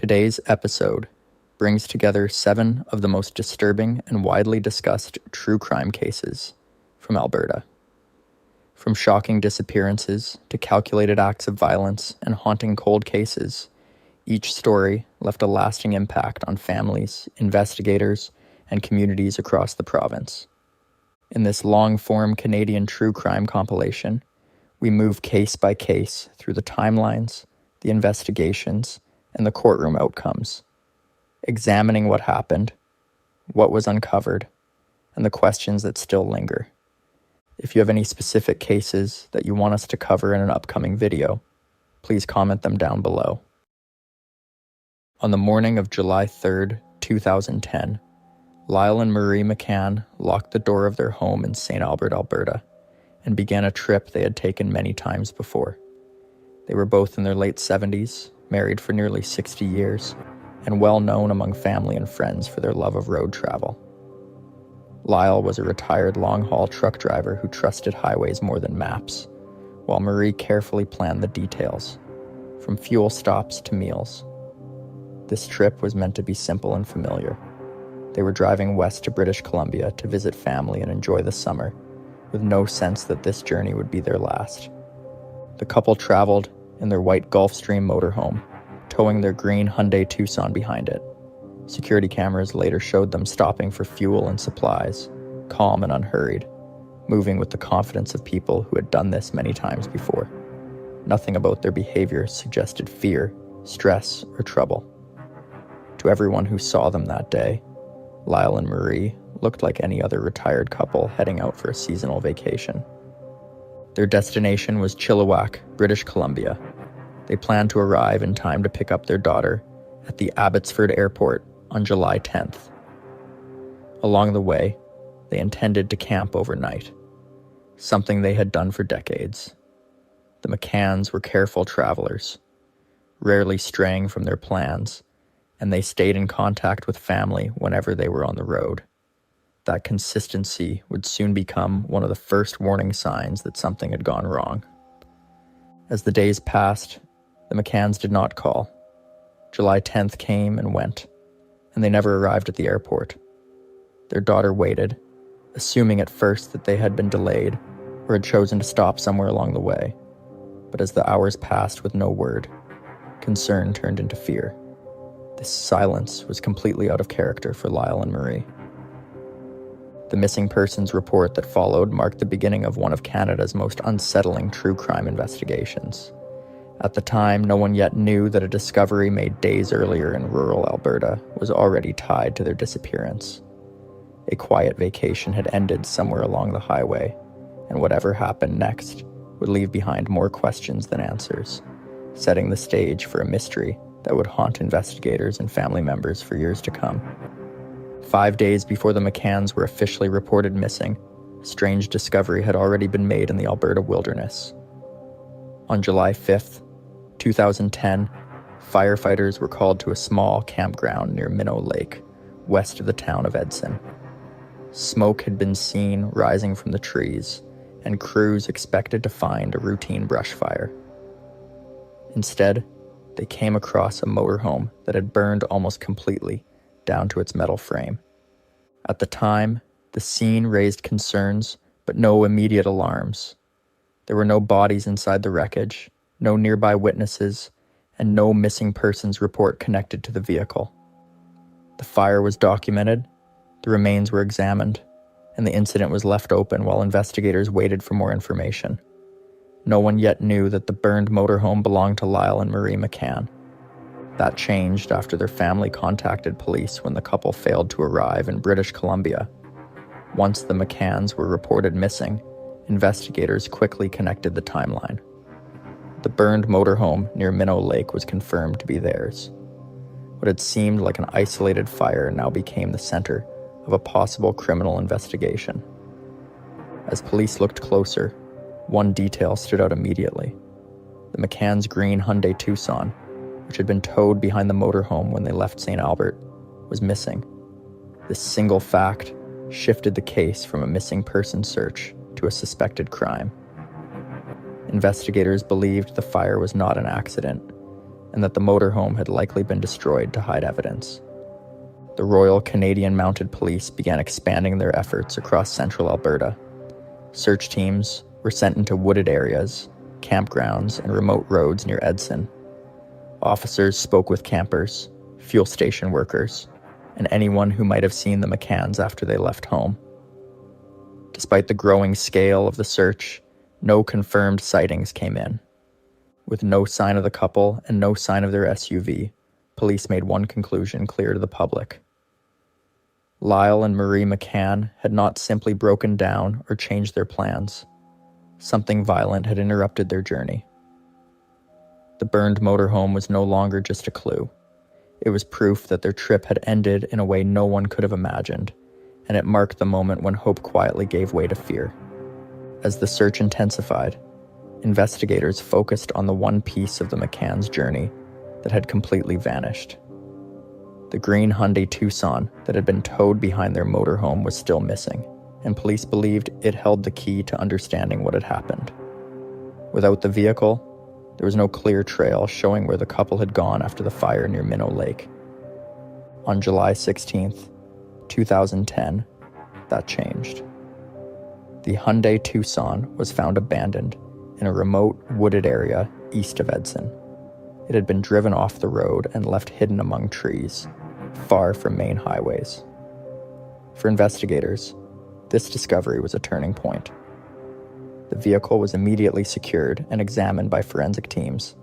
Today's episode brings together 7 of the most disturbing and widely discussed true crime cases from Alberta. From shocking disappearances to calculated acts of violence and haunting cold cases, each story left a lasting impact on families, investigators, and communities across the province. In this long-form Canadian true crime compilation, we move case by case through the timelines, the investigations, and the courtroom outcomes, examining what happened, what was uncovered, and the questions that still linger. If you have any specific cases that you want us to cover in an upcoming video, please comment them down below. On the morning of July 3rd, 2010, Lyle and Marie McCann locked the door of their home in St. Albert, Alberta, and began a trip they had taken many times before. They were both in their late 70s, married for nearly 60 years, and well known among family and friends for their love of road travel. Lyle was a retired long-haul truck driver who trusted highways more than maps, while Marie carefully planned the details, from fuel stops to meals. This trip was meant to be simple and familiar. They were driving west to British Columbia to visit family and enjoy the summer, with no sense that this journey would be their last. The couple traveled in their white Gulfstream motorhome, towing their green Hyundai Tucson behind it. Security cameras later showed them stopping for fuel and supplies, calm and unhurried, moving with the confidence of people who had done this many times before. Nothing about their behavior suggested fear, stress, or trouble. To everyone who saw them that day, Lyle and Marie looked like any other retired couple heading out for a seasonal vacation. Their destination was Chilliwack, British Columbia. They planned to arrive in time to pick up their daughter at the Abbotsford Airport on July 10th. Along the way, they intended to camp overnight, something they had done for decades. The McCanns were careful travelers, rarely straying from their plans, and they stayed in contact with family whenever they were on the road. That consistency would soon become one of the first warning signs that something had gone wrong. As the days passed, the McCanns did not call. July 10th came and went, and they never arrived at the airport. Their daughter waited, assuming at first that they had been delayed or had chosen to stop somewhere along the way. But as the hours passed with no word, concern turned into fear. This silence was completely out of character for Lyle and Marie. The missing persons report that followed marked the beginning of one of Canada's most unsettling true crime investigations. At the time, no one yet knew that a discovery made days earlier in rural Alberta was already tied to their disappearance. A quiet vacation had ended somewhere along the highway, and whatever happened next would leave behind more questions than answers, setting the stage for a mystery that would haunt investigators and family members for years to come. 5 days before the McCanns were officially reported missing, a strange discovery had already been made in the Alberta wilderness. On July 5th, 2010, firefighters were called to a small campground near Minnow Lake, west of the town of Edson. Smoke had been seen rising from the trees, and crews expected to find a routine brush fire. Instead, they came across a motorhome that had burned almost completely down to its metal frame. At the time, the scene raised concerns, but no immediate alarms. There were no bodies inside the wreckage, no nearby witnesses, and no missing persons report connected to the vehicle. The fire was documented, the remains were examined, and the incident was left open while investigators waited for more information. No one yet knew that the burned motorhome belonged to Lyle and Marie McCann. That changed after their family contacted police when the couple failed to arrive in British Columbia. Once the McCanns were reported missing, investigators quickly connected the timeline. The burned motorhome near Minnow Lake was confirmed to be theirs. What had seemed like an isolated fire now became the center of a possible criminal investigation. As police looked closer, one detail stood out immediately. The McCanns' green Hyundai Tucson, which had been towed behind the motorhome when they left St. Albert, was missing. This single fact shifted the case from a missing person search to a suspected crime. Investigators believed the fire was not an accident, and that the motorhome had likely been destroyed to hide evidence. The Royal Canadian Mounted Police began expanding their efforts across central Alberta. Search teams were sent into wooded areas, campgrounds, and remote roads near Edson. Officers spoke with campers, fuel station workers, and anyone who might have seen the McCanns after they left home. Despite the growing scale of the search, no confirmed sightings came in. With no sign of the couple and no sign of their SUV, police made one conclusion clear to the public. Lyle and Marie McCann had not simply broken down or changed their plans. Something violent had interrupted their journey. The burned motorhome was no longer just a clue. It was proof that their trip had ended in a way no one could have imagined, and it marked the moment when hope quietly gave way to fear. As the search intensified, investigators focused on the one piece of the McCann's journey that had completely vanished. The green Hyundai Tucson that had been towed behind their motorhome was still missing, and police believed it held the key to understanding what had happened. Without the vehicle, there was no clear trail showing where the couple had gone after the fire near Minnow Lake. On July 16th, 2010, that changed. The Hyundai Tucson was found abandoned in a remote, wooded area east of Edson. It had been driven off the road and left hidden among trees, far from main highways. For investigators, this discovery was a turning point. The vehicle was immediately secured and examined by forensic teams.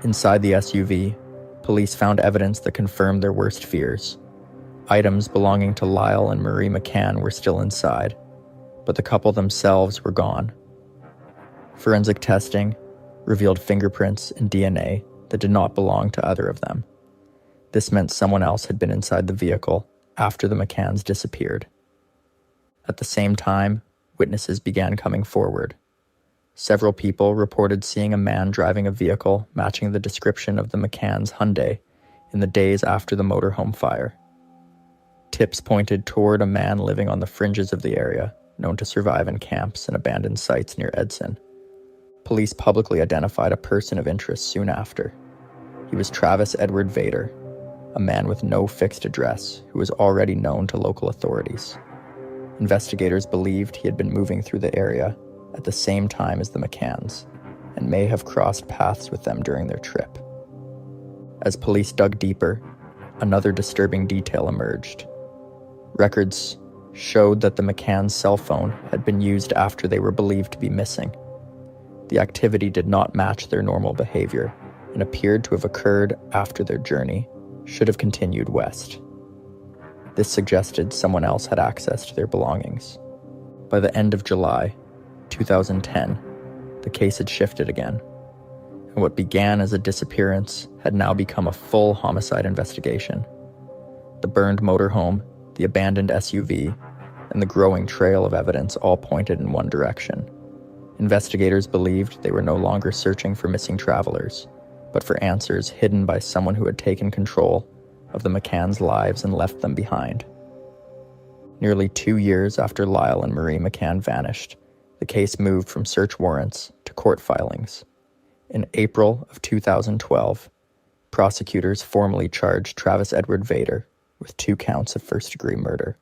Inside the SUV, police found evidence that confirmed their worst fears. Items belonging to Lyle and Marie McCann were still inside, but the couple themselves were gone. Forensic testing revealed fingerprints and DNA that did not belong to either of them. This meant someone else had been inside the vehicle after the McCanns disappeared. At the same time, witnesses began coming forward. Several people reported seeing a man driving a vehicle matching the description of the McCann's Hyundai in the days after the motorhome fire. Tips pointed toward a man living on the fringes of the area, known to survive in camps and abandoned sites near Edson. Police publicly identified a person of interest soon after. He was Travis Edward Vader, a man with no fixed address who was already known to local authorities. Investigators believed he had been moving through the area at the same time as the McCanns and may have crossed paths with them during their trip. As police dug deeper, another disturbing detail emerged. Records showed that the McCann's cell phone had been used after they were believed to be missing. The activity did not match their normal behavior and appeared to have occurred after their journey should have continued west. This suggested someone else had access to their belongings. By the end of July 2010, the case had shifted again, and what began as a disappearance had now become a full homicide investigation. The burned motorhome, the abandoned SUV, and the growing trail of evidence all pointed in one direction. Investigators believed they were no longer searching for missing travelers, but for answers hidden by someone who had taken control of the McCanns' lives and left them behind. Nearly 2 years after Lyle and Marie McCann vanished, the case moved from search warrants to court filings. In April of 2012, prosecutors formally charged Travis Edward Vader with 2 counts of first-degree murder.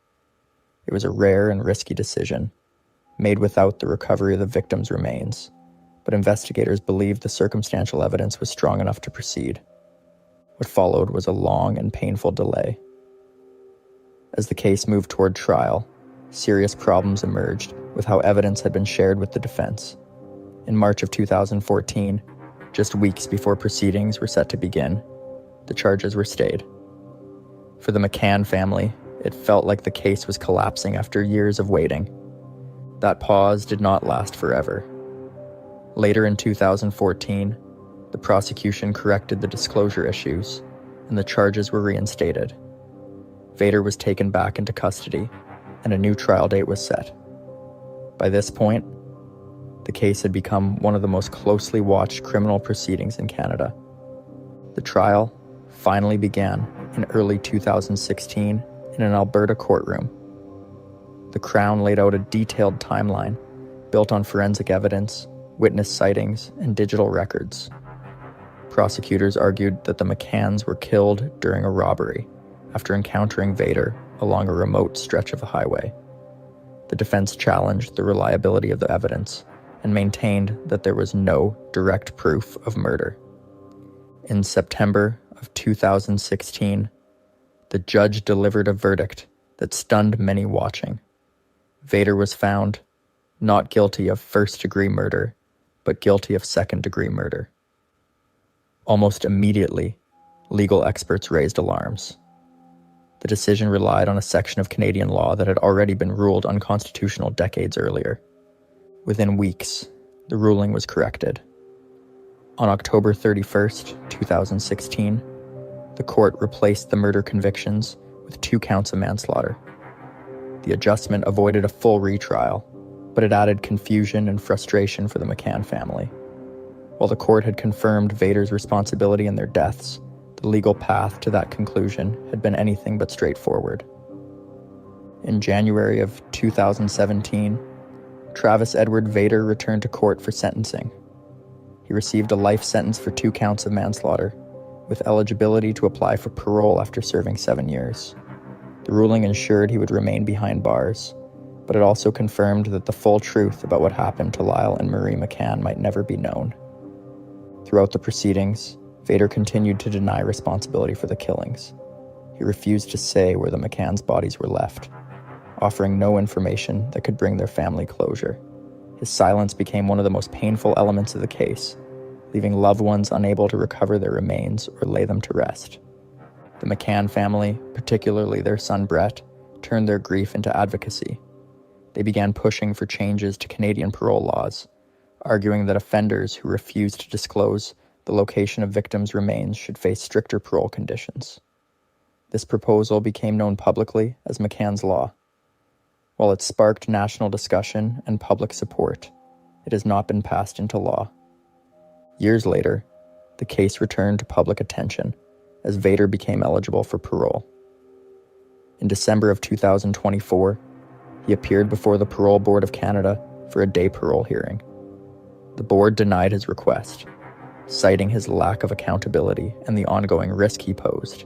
It was a rare and risky decision, made without the recovery of the victim's remains, but investigators believed the circumstantial evidence was strong enough to proceed. What followed was a long and painful delay. As the case moved toward trial, serious problems emerged with how evidence had been shared with the defense. In March of 2014, just weeks before proceedings were set to begin, the charges were stayed. For the McCann family, it felt like the case was collapsing after years of waiting. That pause did not last forever. Later in 2014, the prosecution corrected the disclosure issues, and the charges were reinstated. Vader was taken back into custody, and a new trial date was set. By this point, the case had become one of the most closely watched criminal proceedings in Canada. The trial finally began in early 2016 in an Alberta courtroom. The Crown laid out a detailed timeline built on forensic evidence, witness sightings, and digital records. Prosecutors argued that the McCanns were killed during a robbery after encountering Vader along a remote stretch of the highway. The defense challenged the reliability of the evidence and maintained that there was no direct proof of murder. In September of 2016, the judge delivered a verdict that stunned many watching. Vader was found not guilty of first-degree murder, but guilty of second-degree murder. Almost immediately, legal experts raised alarms. The decision relied on a section of Canadian law that had already been ruled unconstitutional decades earlier. Within weeks, the ruling was corrected. On October 31st, 2016, the court replaced the murder convictions with 2 counts of manslaughter. The adjustment avoided a full retrial, but it added confusion and frustration for the McCann family. While the court had confirmed Vader's responsibility in their deaths, the legal path to that conclusion had been anything but straightforward. In January of 2017, Travis Edward Vader returned to court for sentencing. He received a life sentence for 2 counts of manslaughter, with eligibility to apply for parole after serving 7 years. The ruling ensured he would remain behind bars, but it also confirmed that the full truth about what happened to Lyle and Marie McCann might never be known. Throughout the proceedings, Vader continued to deny responsibility for the killings. He refused to say where the McCann's bodies were left, offering no information that could bring their family closure. His silence became one of the most painful elements of the case, leaving loved ones unable to recover their remains or lay them to rest. The McCann family, particularly their son Brett, turned their grief into advocacy. They began pushing for changes to Canadian parole laws, arguing that offenders who refused to disclose the location of victims' remains should face stricter parole conditions. This proposal became known publicly as McCann's Law. While it sparked national discussion and public support, it has not been passed into law. Years later, the case returned to public attention as Vader became eligible for parole. In December of 2024, he appeared before the Parole Board of Canada for a day parole hearing. The board denied his request, citing his lack of accountability and the ongoing risk he posed.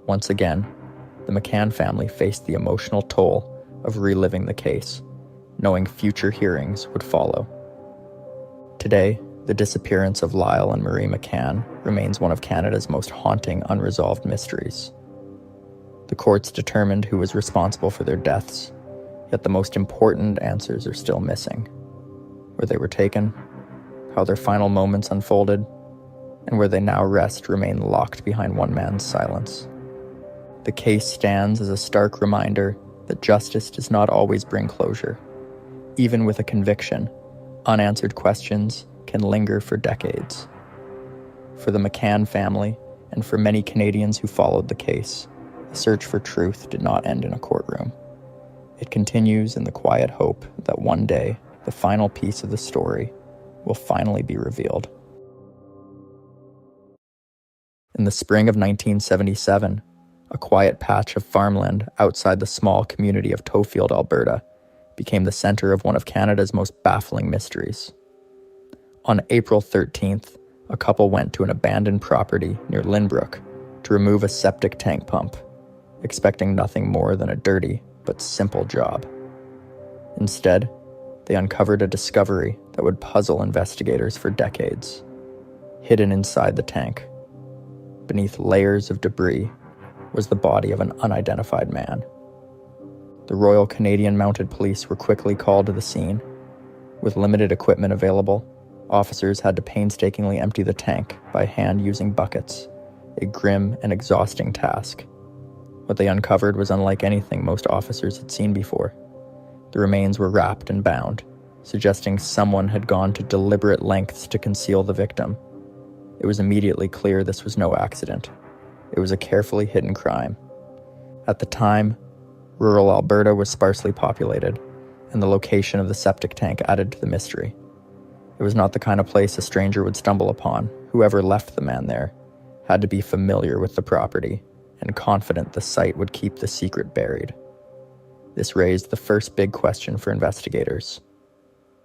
Once again, the McCann family faced the emotional toll of reliving the case, knowing future hearings would follow. Today, the disappearance of Lyle and Marie McCann remains one of Canada's most haunting unresolved mysteries. The courts determined who was responsible for their deaths, yet the most important answers are still missing. Where they were taken, how their final moments unfolded, and where they now rest remain locked behind one man's silence. The case stands as a stark reminder that justice does not always bring closure. Even with a conviction, unanswered questions can linger for decades. For the McCann family, and for many Canadians who followed the case, the search for truth did not end in a courtroom. It continues in the quiet hope that one day, the final piece of the story will finally be revealed. In the spring of 1977, a quiet patch of farmland outside the small community of Tofield, Alberta, became the center of one of Canada's most baffling mysteries. On April 13th, a couple went to an abandoned property near Lynbrook to remove a septic tank pump, expecting nothing more than a dirty but simple job. Instead, they uncovered a discovery that would puzzle investigators for decades. Hidden inside the tank, beneath layers of debris, was the body of an unidentified man. The Royal Canadian Mounted Police were quickly called to the scene. With limited equipment available, officers had to painstakingly empty the tank by hand using buckets, a grim and exhausting task. What they uncovered was unlike anything most officers had seen before. The remains were wrapped and bound, suggesting someone had gone to deliberate lengths to conceal the victim. It was immediately clear this was no accident. It was a carefully hidden crime. At the time, rural Alberta was sparsely populated, and the location of the septic tank added to the mystery. It was not the kind of place a stranger would stumble upon. Whoever left the man there had to be familiar with the property and confident the site would keep the secret buried. This raised the first big question for investigators.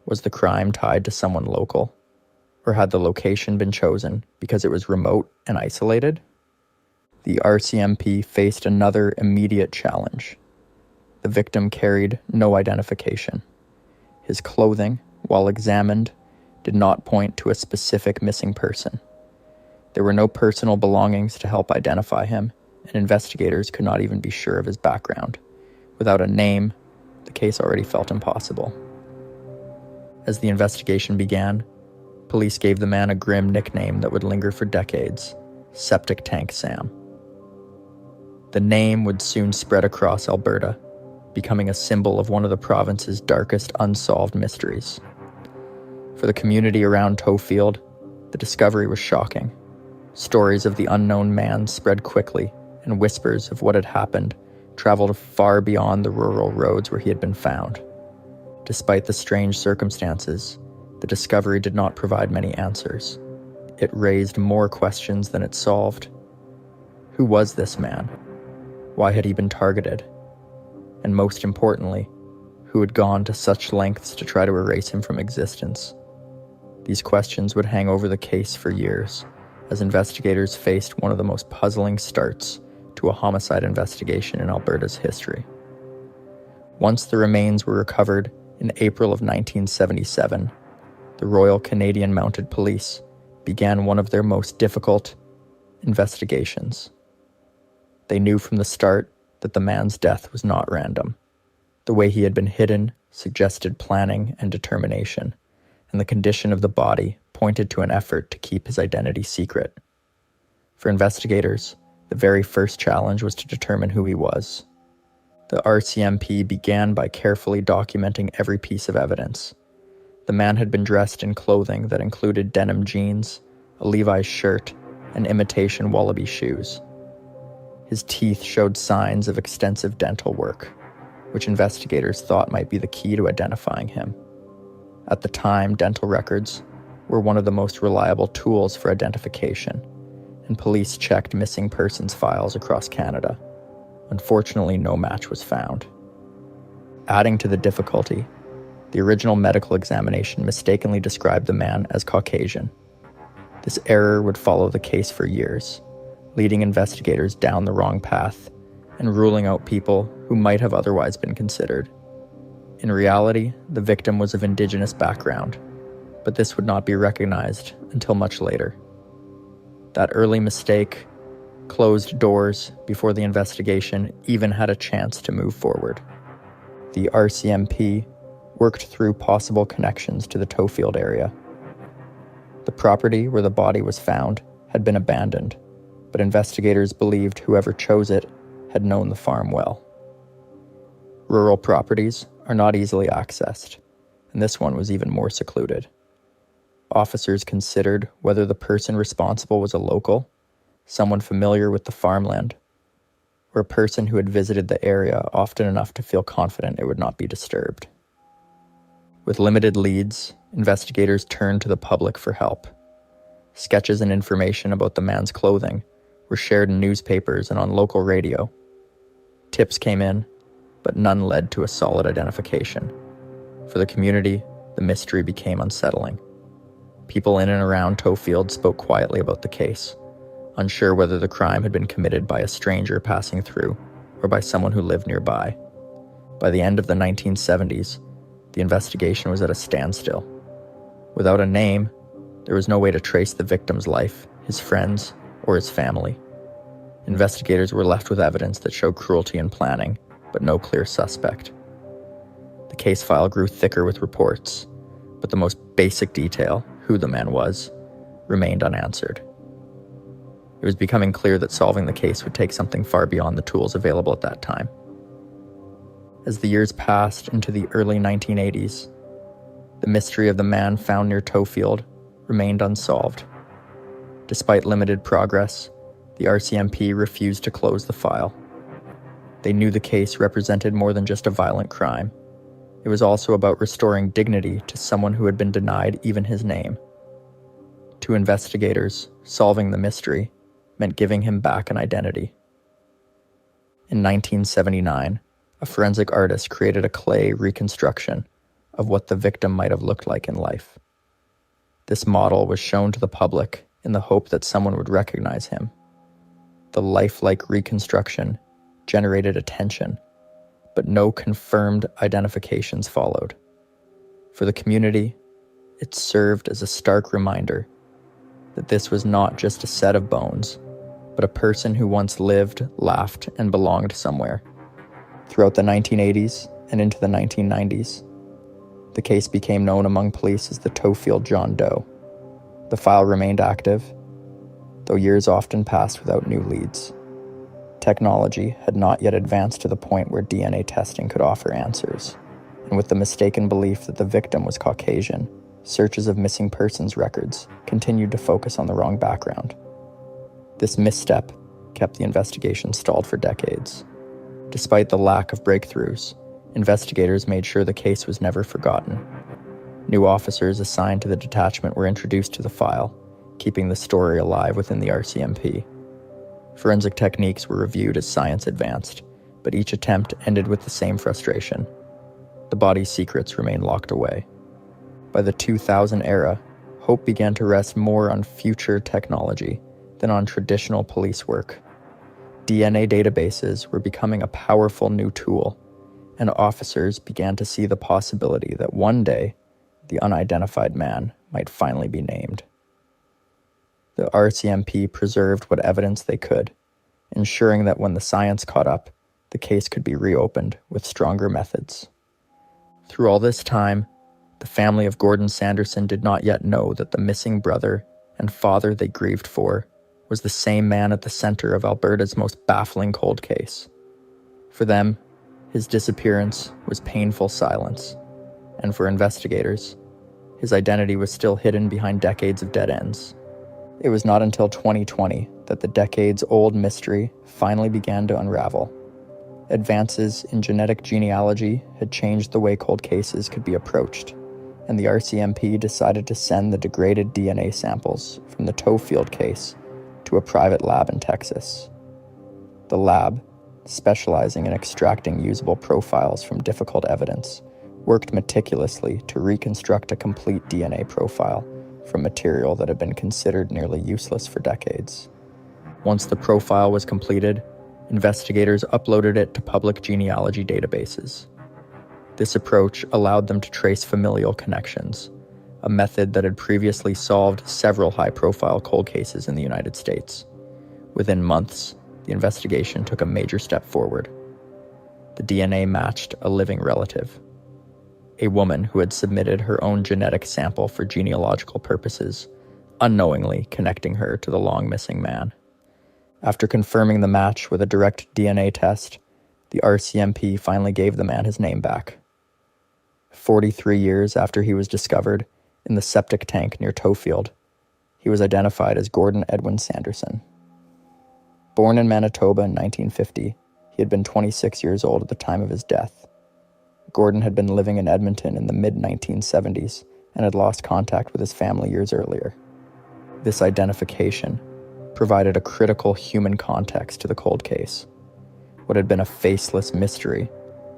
Was the crime tied to someone local? Or had the location been chosen because it was remote and isolated? The RCMP faced another immediate challenge. The victim carried no identification. His clothing, while examined, did not point to a specific missing person. There were no personal belongings to help identify him, and investigators could not even be sure of his background. Without a name, the case already felt impossible. As the investigation began, police gave the man a grim nickname that would linger for decades: Septic Tank Sam. The name would soon spread across Alberta, becoming a symbol of one of the province's darkest unsolved mysteries. For the community around Tofield, the discovery was shocking. Stories of the unknown man spread quickly, and whispers of what had happened traveled far beyond the rural roads where he had been found. Despite the strange circumstances, the discovery did not provide many answers. It raised more questions than it solved. Who was this man? Why had he been targeted? And most importantly, who had gone to such lengths to try to erase him from existence? These questions would hang over the case for years, as investigators faced one of the most puzzling starts to a homicide investigation in Alberta's history. Once the remains were recovered in April of 1977, the Royal Canadian Mounted Police began one of their most difficult investigations. They knew from the start that the man's death was not random. The way he had been hidden suggested planning and determination, and the condition of the body pointed to an effort to keep his identity secret. For investigators, the very first challenge was to determine who he was. The RCMP began by carefully documenting every piece of evidence. The man had been dressed in clothing that included denim jeans, a Levi's shirt, and imitation wallaby shoes. His teeth showed signs of extensive dental work, which investigators thought might be the key to identifying him. At the time, dental records were one of the most reliable tools for identification, and police checked missing persons files across Canada. Unfortunately, no match was found. Adding to the difficulty, the original medical examination mistakenly described the man as Caucasian. This error would follow the case for years, leading investigators down the wrong path and ruling out people who might have otherwise been considered. In reality, the victim was of Indigenous background, but this would not be recognized until much later. That early mistake closed doors before the investigation even had a chance to move forward. The RCMP worked through possible connections to the Tofield area. The property where the body was found had been abandoned, but investigators believed whoever chose it had known the farm well. Rural properties are not easily accessed, and this one was even more secluded. Officers considered whether the person responsible was a local, someone familiar with the farmland, or a person who had visited the area often enough to feel confident it would not be disturbed. With limited leads, investigators turned to the public for help. Sketches and information about the man's clothing were shared in newspapers and on local radio. Tips came in, but none led to a solid identification. For the community, the mystery became unsettling. People in and around Tofield spoke quietly about the case, unsure whether the crime had been committed by a stranger passing through or by someone who lived nearby. By the end of the 1970s, the investigation was at a standstill. Without a name, there was no way to trace the victim's life, his friends, or his family. Investigators were left with evidence that showed cruelty and planning, but no clear suspect. The case file grew thicker with reports, but the most basic detail, who the man was, remained unanswered. It was becoming clear that solving the case would take something far beyond the tools available at that time. As the years passed into the early 1980s, the mystery of the man found near Tofield remained unsolved. Despite limited progress, the RCMP refused to close the file. They knew the case represented more than just a violent crime. It was also about restoring dignity to someone who had been denied even his name. To investigators, solving the mystery meant giving him back an identity. In 1979, a forensic artist created a clay reconstruction of what the victim might have looked like in life. This model was shown to the public in the hope that someone would recognize him. The lifelike reconstruction generated attention, but no confirmed identifications followed. For the community, it served as a stark reminder that this was not just a set of bones, but a person who once lived, laughed, and belonged somewhere. Throughout the 1980s and into the 1990s, the case became known among police as the Tofield John Doe. The file remained active, though years often passed without new leads. Technology had not yet advanced to the point where DNA testing could offer answers, and with the mistaken belief that the victim was Caucasian, searches of missing persons records continued to focus on the wrong background. This misstep kept the investigation stalled for decades. Despite the lack of breakthroughs, investigators made sure the case was never forgotten. New officers assigned to the detachment were introduced to the file, keeping the story alive within the RCMP. Forensic techniques were reviewed as science advanced, but each attempt ended with the same frustration. The body's secrets remained locked away. By the 2000 era, hope began to rest more on future technology than on traditional police work. DNA databases were becoming a powerful new tool, and officers began to see the possibility that one day, the unidentified man might finally be named. The RCMP preserved what evidence they could, ensuring that when the science caught up, the case could be reopened with stronger methods. Through all this time, the family of Gordon Sanderson did not yet know that the missing brother and father they grieved for was the same man at the center of Alberta's most baffling cold case. For them, his disappearance was painful silence, and for investigators, his identity was still hidden behind decades of dead ends. It was not until 2020 that the decades-old mystery finally began to unravel. Advances in genetic genealogy had changed the way cold cases could be approached, and the RCMP decided to send the degraded DNA samples from the Tofield case to a private lab in Texas. The lab, specializing in extracting usable profiles from difficult evidence, worked meticulously to reconstruct a complete DNA profile from material that had been considered nearly useless for decades. Once the profile was completed, investigators uploaded it to public genealogy databases. This approach allowed them to trace familial connections, a method that had previously solved several high-profile cold cases in the United States. Within months, the investigation took a major step forward. The DNA matched a living relative, a woman who had submitted her own genetic sample for genealogical purposes, unknowingly connecting her to the long-missing man. After confirming the match with a direct DNA test, the RCMP finally gave the man his name back. 43 years after he was discovered in the septic tank near Tofield, he was identified as Gordon Edwin Sanderson. Born in Manitoba in 1950, he had been 26 years old at the time of his death. Gordon had been living in Edmonton in the mid-1970s and had lost contact with his family years earlier. This identification provided a critical human context to the cold case. What had been a faceless mystery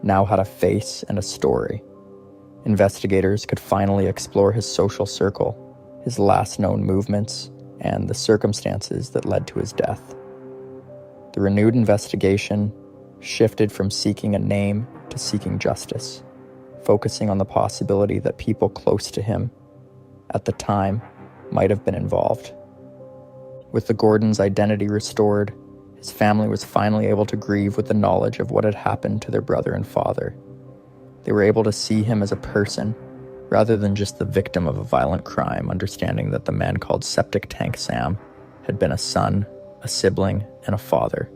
now had a face and a story. Investigators could finally explore his social circle, his last known movements, and the circumstances that led to his death. The renewed investigation shifted from seeking a name to seeking justice, focusing on the possibility that people close to him at the time might have been involved. With the Gordons' identity restored, his family was finally able to grieve with the knowledge of what had happened to their brother and father. They were able to see him as a person, rather than just the victim of a violent crime, understanding that the man called Septic Tank Sam had been a son, a sibling, and a father.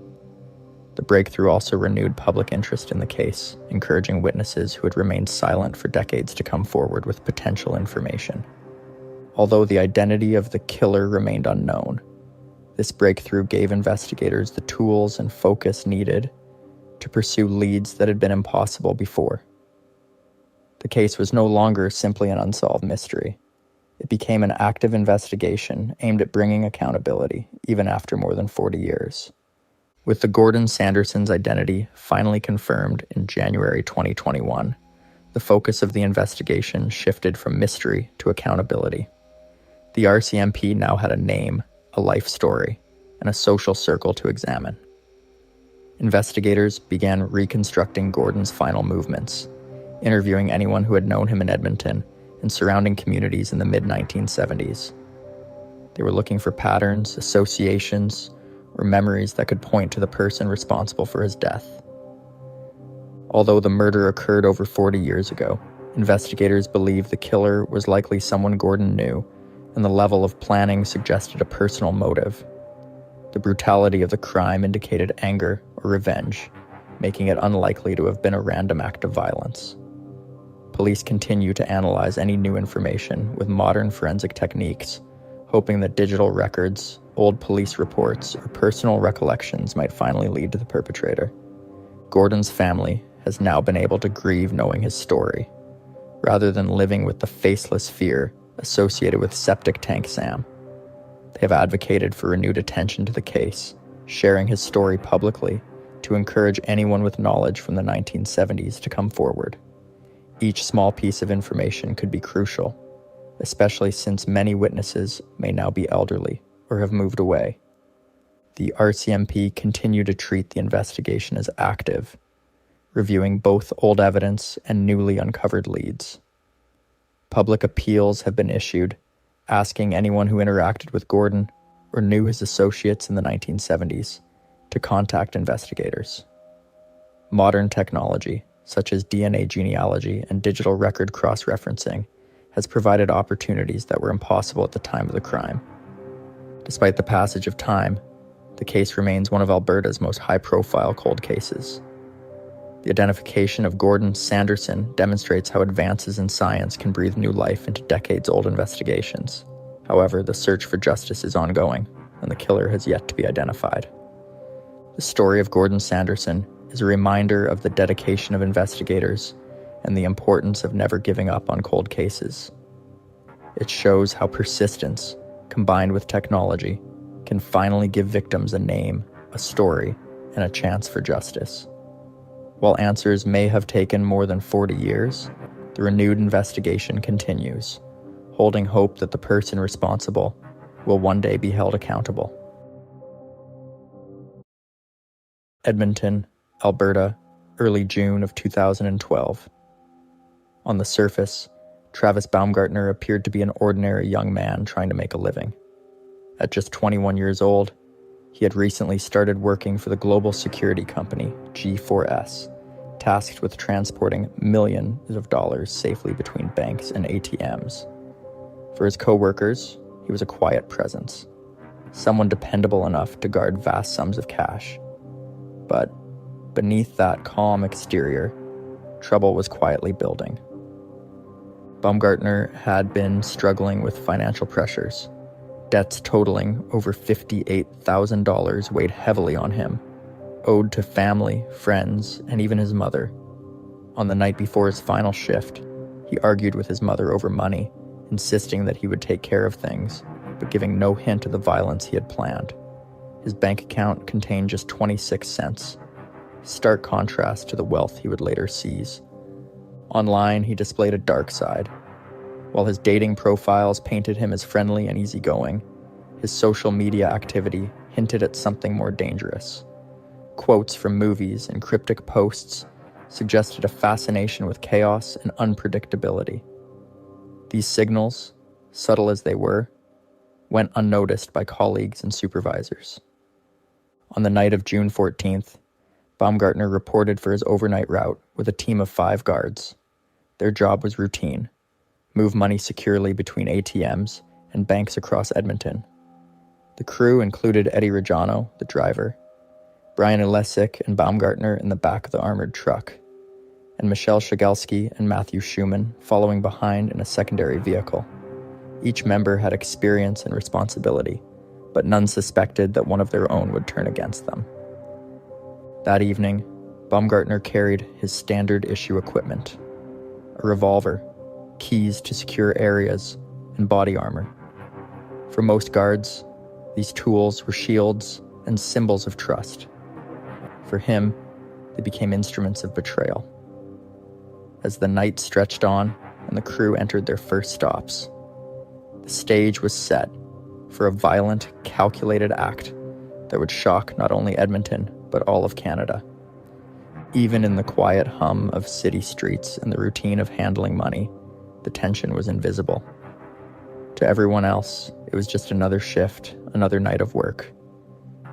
The breakthrough also renewed public interest in the case, encouraging witnesses who had remained silent for decades to come forward with potential information. Although the identity of the killer remained unknown, this breakthrough gave investigators the tools and focus needed to pursue leads that had been impossible before. The case was no longer simply an unsolved mystery. It became an active investigation aimed at bringing accountability, even after more than 40 years. With the Gordon Sanderson's identity finally confirmed in January 2021, the focus of the investigation shifted from mystery to accountability. The RCMP now had a name, a life story, and a social circle to examine. Investigators began reconstructing Gordon's final movements, interviewing anyone who had known him in Edmonton and surrounding communities in the mid-1970s. They were looking for patterns, associations, or memories that could point to the person responsible for his death. Although the murder occurred over 40 years ago, investigators believe the killer was likely someone Gordon knew, and the level of planning suggested a personal motive. The brutality of the crime indicated anger or revenge, making it unlikely to have been a random act of violence. Police continue to analyze any new information with modern forensic techniques, hoping that digital records, old police reports, or personal recollections might finally lead to the perpetrator. Gordon's family has now been able to grieve knowing his story, rather than living with the faceless fear associated with Septic Tank Sam. They have advocated for renewed attention to the case, sharing his story publicly to encourage anyone with knowledge from the 1970s to come forward. Each small piece of information could be crucial, especially since many witnesses may now be elderly or have moved away. The RCMP continue to treat the investigation as active, reviewing both old evidence and newly uncovered leads. Public appeals have been issued, asking anyone who interacted with Gordon or knew his associates in the 1970s to contact investigators. Modern technology, such as DNA genealogy and digital record cross-referencing, has provided opportunities that were impossible at the time of the crime. Despite the passage of time, the case remains one of Alberta's most high-profile cold cases. The identification of Gordon Sanderson demonstrates how advances in science can breathe new life into decades-old investigations. However, the search for justice is ongoing, and the killer has yet to be identified. The story of Gordon Sanderson is a reminder of the dedication of investigators and the importance of never giving up on cold cases. It shows how persistence, combined with technology, can finally give victims a name, a story, and a chance for justice. While answers may have taken more than 40 years, the renewed investigation continues, holding hope that the person responsible will one day be held accountable. Edmonton, Alberta, early June of 2012. On the surface, Travis Baumgartner appeared to be an ordinary young man trying to make a living. At just 21 years old, he had recently started working for the global security company G4S, tasked with transporting millions of dollars safely between banks and ATMs. For his co-workers, he was a quiet presence, someone dependable enough to guard vast sums of cash. But beneath that calm exterior, trouble was quietly building. Baumgartner had been struggling with financial pressures. Debts totaling over $58,000 weighed heavily on him, owed to family, friends, and even his mother. On the night before his final shift, he argued with his mother over money, insisting that he would take care of things, but giving no hint of the violence he had planned. His bank account contained just 26 cents, stark contrast to the wealth he would later seize. Online, he displayed a dark side. While his dating profiles painted him as friendly and easygoing, his social media activity hinted at something more dangerous. Quotes from movies and cryptic posts suggested a fascination with chaos and unpredictability. These signals, subtle as they were, went unnoticed by colleagues and supervisors. On the night of June 14th, Baumgartner reported for his overnight route with a team of 5 guards. Their job was routine: move money securely between ATMs and banks across Edmonton. The crew included Eddie Reggiano, the driver, Brian Ilesic and Baumgartner in the back of the armored truck, and Michelle Shagelski and Matthew Schumann following behind in a secondary vehicle. Each member had experience and responsibility, but none suspected that one of their own would turn against them. That evening, Baumgartner carried his standard issue equipment: a revolver, keys to secure areas, and body armor. For most guards, these tools were shields and symbols of trust. For him, they became instruments of betrayal. As the night stretched on and the crew entered their first stops, the The stage was set for a violent, calculated act that would shock not only Edmonton, but all of Canada. Even in the quiet hum of city streets and the routine of handling money, the tension was invisible. To everyone else, it was just another shift, another night of work.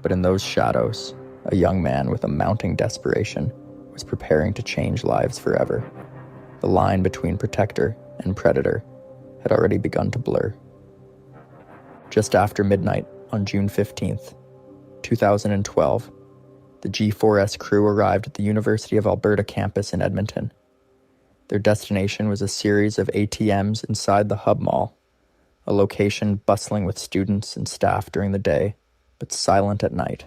But in those shadows, a young man with a mounting desperation was preparing to change lives forever. The line between protector and predator had already begun to blur. Just after midnight on June 15th, 2012, the G4S crew arrived at the University of Alberta campus in Edmonton. Their destination was a series of ATMs inside the Hub Mall, a location bustling with students and staff during the day, but silent at night.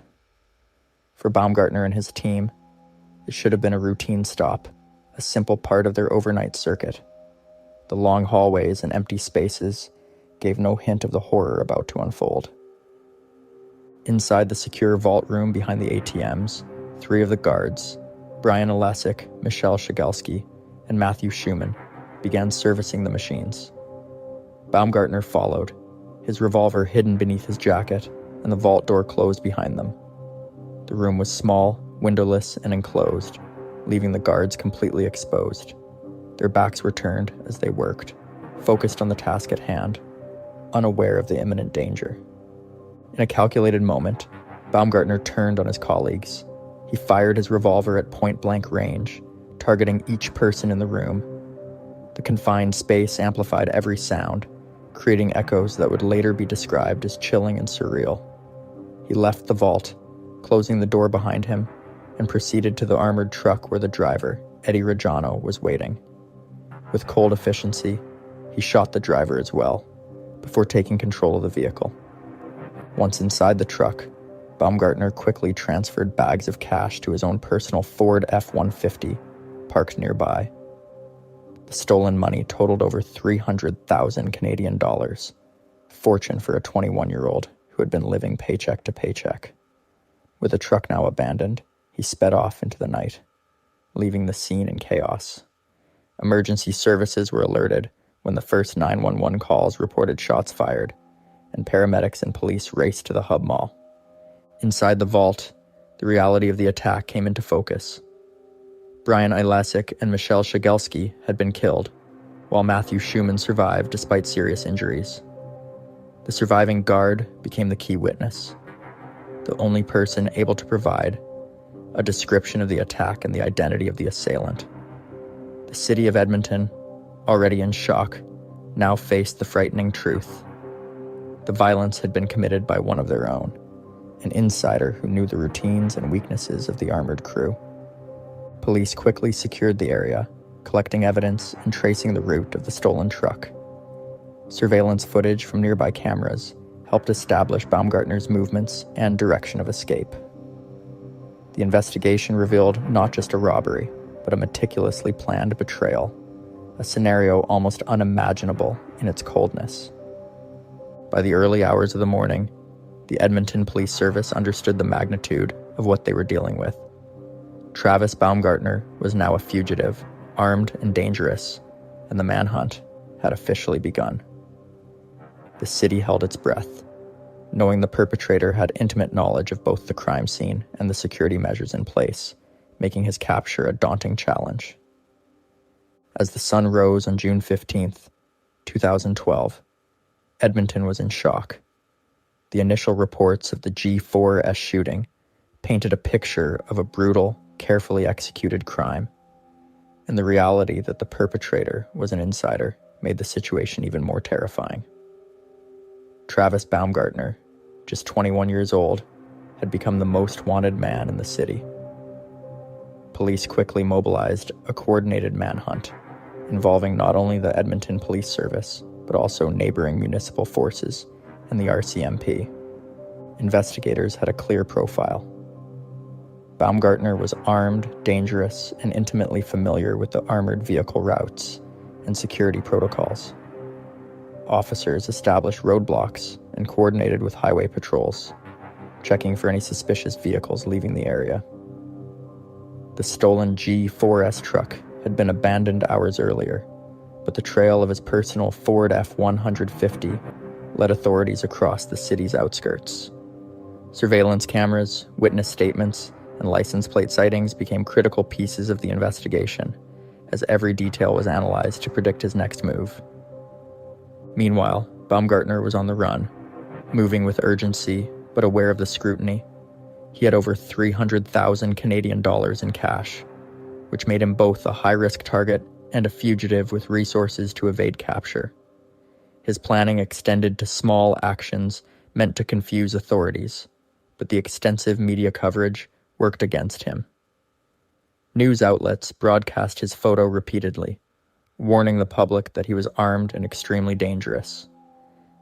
For Baumgartner and his team, it should have been a routine stop, a simple part of their overnight circuit. The long hallways and empty spaces gave no hint of the horror about to unfold. Inside the secure vault room behind the ATMs, 3 of the guards, Brian Alesic, Michelle Shigelski, and Matthew Schumann, began servicing the machines. Baumgartner followed, his revolver hidden beneath his jacket, and the vault door closed behind them. The room was small, windowless, and enclosed, leaving the guards completely exposed. Their backs were turned as they worked, focused on the task at hand, unaware of the imminent danger. In a calculated moment, Baumgartner turned on his colleagues. He fired his revolver at point-blank range, targeting each person in the room. The confined space amplified every sound, creating echoes that would later be described as chilling and surreal. He left the vault, closing the door behind him, and proceeded to the armored truck where the driver, Eddie Reggiano, was waiting. With cold efficiency, he shot the driver as well, before taking control of the vehicle. Once inside the truck, Baumgartner quickly transferred bags of cash to his own personal Ford F-150, parked nearby. The stolen money totaled over 300,000 Canadian dollars, a fortune for a 21-year-old who had been living paycheck to paycheck. With the truck now abandoned, he sped off into the night, leaving the scene in chaos. Emergency services were alerted when the first 911 calls reported shots fired, and paramedics and police raced to the Hub Mall. Inside the vault, the reality of the attack came into focus. Brian Ilasic and Michelle Shigelski had been killed, while Matthew Schumann survived despite serious injuries. The surviving guard became the key witness, the only person able to provide a description of the attack and the identity of the assailant. The city of Edmonton, already in shock, now faced the frightening truth. The violence had been committed by one of their own, an insider who knew the routines and weaknesses of the armored crew. Police quickly secured the area, collecting evidence and tracing the route of the stolen truck. Surveillance footage from nearby cameras helped establish Baumgartner's movements and direction of escape. The investigation revealed not just a robbery, but a meticulously planned betrayal, a scenario almost unimaginable in its coldness. By the early hours of the morning, the Edmonton Police Service understood the magnitude of what they were dealing with. Travis Baumgartner was now a fugitive, armed and dangerous, and the manhunt had officially begun. The city held its breath, knowing the perpetrator had intimate knowledge of both the crime scene and the security measures in place, making his capture a daunting challenge. As the sun rose on June 15th, 2012, Edmonton was in shock. The initial reports of the G4S shooting painted a picture of a brutal, carefully executed crime, and the reality that the perpetrator was an insider made the situation even more terrifying. Travis Baumgartner, just 21 years old, had become the most wanted man in the city. Police quickly mobilized a coordinated manhunt involving not only the Edmonton Police Service, but also neighboring municipal forces and the RCMP. Investigators had a clear profile. Baumgartner was armed, dangerous, and intimately familiar with the armored vehicle routes and security protocols. Officers established roadblocks and coordinated with highway patrols, checking for any suspicious vehicles leaving the area. The stolen G4S truck had been abandoned hours earlier, but the trail of his personal Ford F-150 led authorities across the city's outskirts. Surveillance cameras, witness statements, and license plate sightings became critical pieces of the investigation, as every detail was analyzed to predict his next move. Meanwhile, Baumgartner was on the run, moving with urgency but aware of the scrutiny. He had over 300,000 Canadian dollars in cash, which made him both a high-risk target and a fugitive with resources to evade capture. His planning extended to small actions meant to confuse authorities, but the extensive media coverage worked against him. News outlets broadcast his photo repeatedly, warning the public that he was armed and extremely dangerous.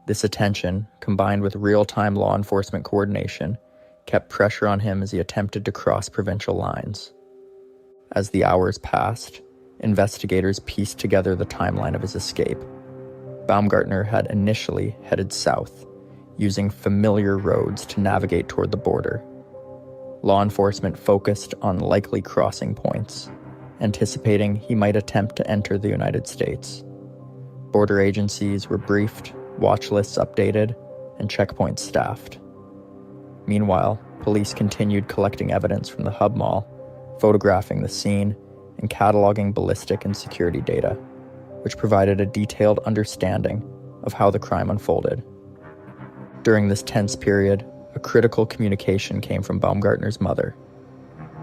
This attention, combined with real-time law enforcement coordination, kept pressure on him as he attempted to cross provincial lines. As the hours passed, investigators pieced together the timeline of his escape. Baumgartner had initially headed south, using familiar roads to navigate toward the border. Law enforcement focused on likely crossing points, anticipating he might attempt to enter the United States. Border agencies were briefed, watch lists updated, and checkpoints staffed. Meanwhile, police continued collecting evidence from the hub mall, photographing the scene, and cataloging ballistic and security data, which provided a detailed understanding of how the crime unfolded. During this tense period, a critical communication came from Baumgartner's mother.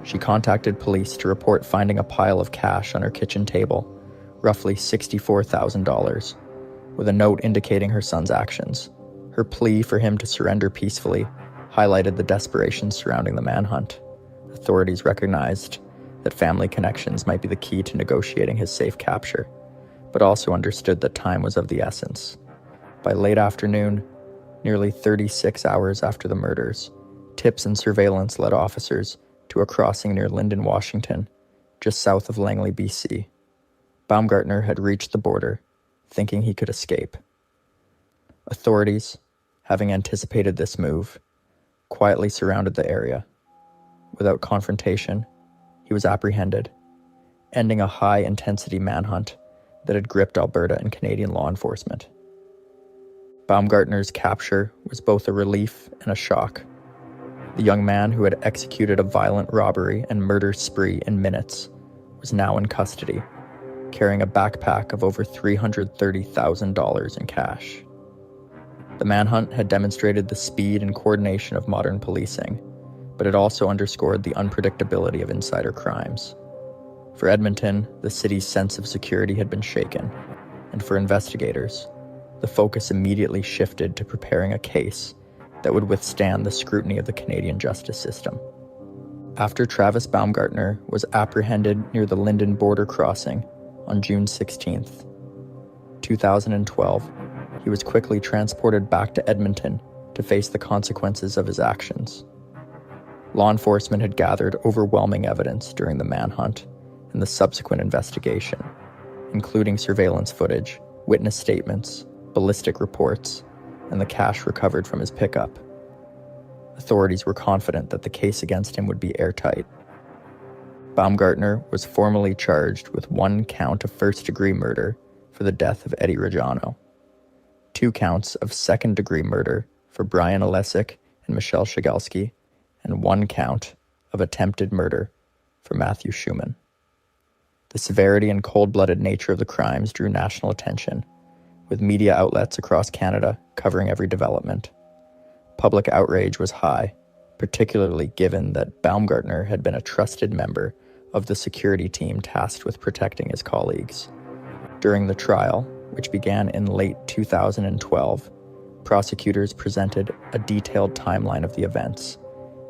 She contacted police to report finding a pile of cash on her kitchen table, roughly $64,000, with a note indicating her son's actions. Her plea for him to surrender peacefully highlighted the desperation surrounding the manhunt. Authorities recognized that family connections might be the key to negotiating his safe capture, but also understood that time was of the essence. By late afternoon, nearly 36 hours after the murders, tips and surveillance led officers to a crossing near Lyndon, Washington, just south of Langley, BC. Baumgartner had reached the border, thinking he could escape. Authorities, having anticipated this move, quietly surrounded the area. Without confrontation, he was apprehended, ending a high-intensity manhunt that had gripped Alberta and Canadian law enforcement. Baumgartner's capture was both a relief and a shock. The young man who had executed a violent robbery and murder spree in minutes was now in custody, carrying a backpack of over $330,000 in cash. The manhunt had demonstrated the speed and coordination of modern policing, but it also underscored the unpredictability of insider crimes. For Edmonton, the city's sense of security had been shaken, and for investigators, the focus immediately shifted to preparing a case that would withstand the scrutiny of the Canadian justice system. After Travis Baumgartner was apprehended near the Lyndon border crossing on June 16, 2012, he was quickly transported back to Edmonton to face the consequences of his actions. Law enforcement had gathered overwhelming evidence during the manhunt and the subsequent investigation, including surveillance footage, witness statements, ballistic reports, and the cash recovered from his pickup. Authorities were confident that the case against him would be airtight. Baumgartner was formally charged with 1 count of first-degree murder for the death of Eddie Reggiano, 2 counts of second-degree murder for Brian Olesic and Michelle Shigalski, and 1 count of attempted murder for Matthew Schumann. The severity and cold-blooded nature of the crimes drew national attention, with media outlets across Canada covering every development. Public outrage was high, particularly given that Baumgartner had been a trusted member of the security team tasked with protecting his colleagues. During the trial, which began in late 2012, prosecutors presented a detailed timeline of the events,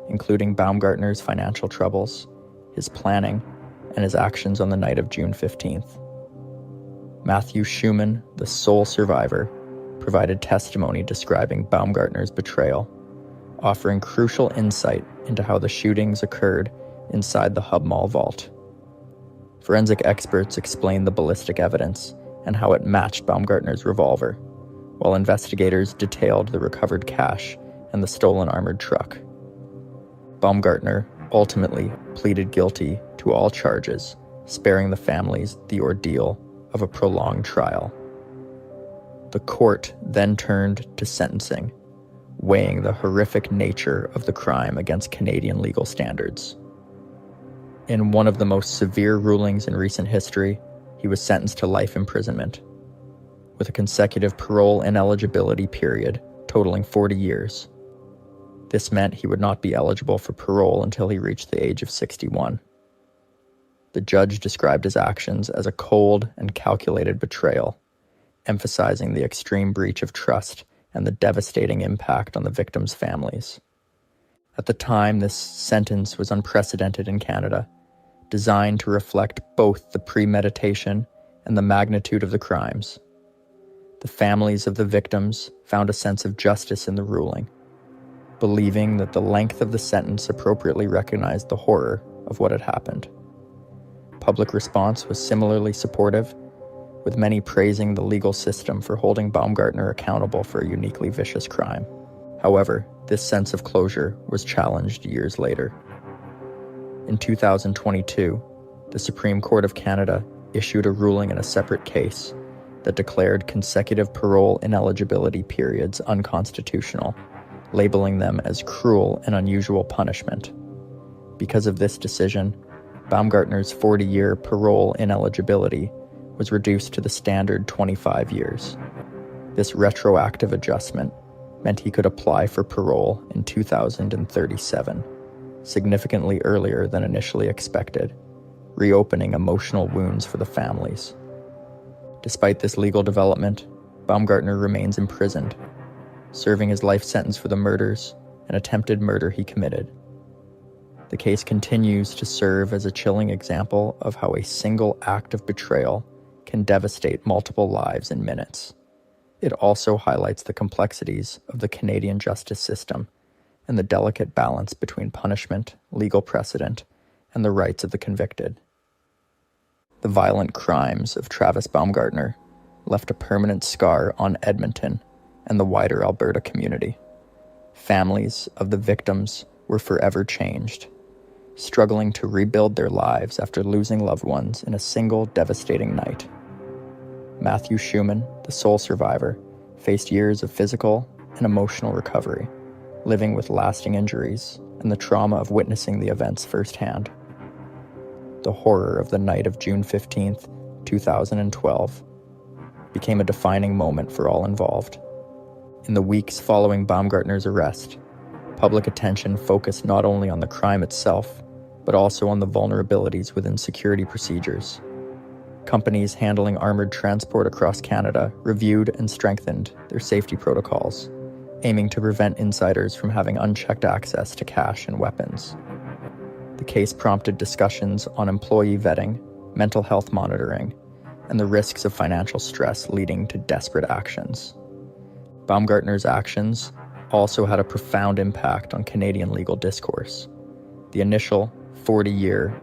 including Baumgartner's financial troubles, his planning, and his actions on the night of June 15th. Matthew Schumann, the sole survivor, provided testimony describing Baumgartner's betrayal, offering crucial insight into how the shootings occurred inside the Hub Mall vault. Forensic experts explained the ballistic evidence and how it matched Baumgartner's revolver, while investigators detailed the recovered cash and the stolen armored truck. Baumgartner ultimately pleaded guilty to all charges, sparing the families the ordeal of a prolonged trial. The court then turned to sentencing, weighing the horrific nature of the crime against Canadian legal standards. In one of the most severe rulings in recent history, he was sentenced to life imprisonment, with a consecutive parole ineligibility period totaling 40 years. This meant he would not be eligible for parole until he reached the age of 61. The judge described his actions as a cold and calculated betrayal, emphasizing the extreme breach of trust and the devastating impact on the victims' families. At the time, this sentence was unprecedented in Canada, designed to reflect both the premeditation and the magnitude of the crimes. The families of the victims found a sense of justice in the ruling, believing that the length of the sentence appropriately recognized the horror of what had happened. Public response was similarly supportive, with many praising the legal system for holding Baumgartner accountable for a uniquely vicious crime. However, this sense of closure was challenged years later. In 2022, the Supreme Court of Canada issued a ruling in a separate case that declared consecutive parole ineligibility periods unconstitutional, labeling them as cruel and unusual punishment. Because of this decision, Baumgartner's 40-year parole ineligibility was reduced to the standard 25 years. This retroactive adjustment meant he could apply for parole in 2037, significantly earlier than initially expected, reopening emotional wounds for the families. Despite this legal development, Baumgartner remains imprisoned, serving his life sentence for the murders and attempted murder he committed. The case continues to serve as a chilling example of how a single act of betrayal can devastate multiple lives in minutes. It also highlights the complexities of the Canadian justice system and the delicate balance between punishment, legal precedent, and the rights of the convicted. The violent crimes of Travis Baumgartner left a permanent scar on Edmonton and the wider Alberta community. Families of the victims were forever changed, struggling to rebuild their lives after losing loved ones in a single devastating night. Matthew Schumann, the sole survivor, faced years of physical and emotional recovery, living with lasting injuries and the trauma of witnessing the events firsthand. The horror of the night of June 15, 2012, became a defining moment for all involved. In the weeks following Baumgartner's arrest, public attention focused not only on the crime itself, but also on the vulnerabilities within security procedures. Companies handling armored transport across Canada reviewed and strengthened their safety protocols, aiming to prevent insiders from having unchecked access to cash and weapons. The case prompted discussions on employee vetting, mental health monitoring, and the risks of financial stress leading to desperate actions. Baumgartner's actions also had a profound impact on Canadian legal discourse. The initial 40-year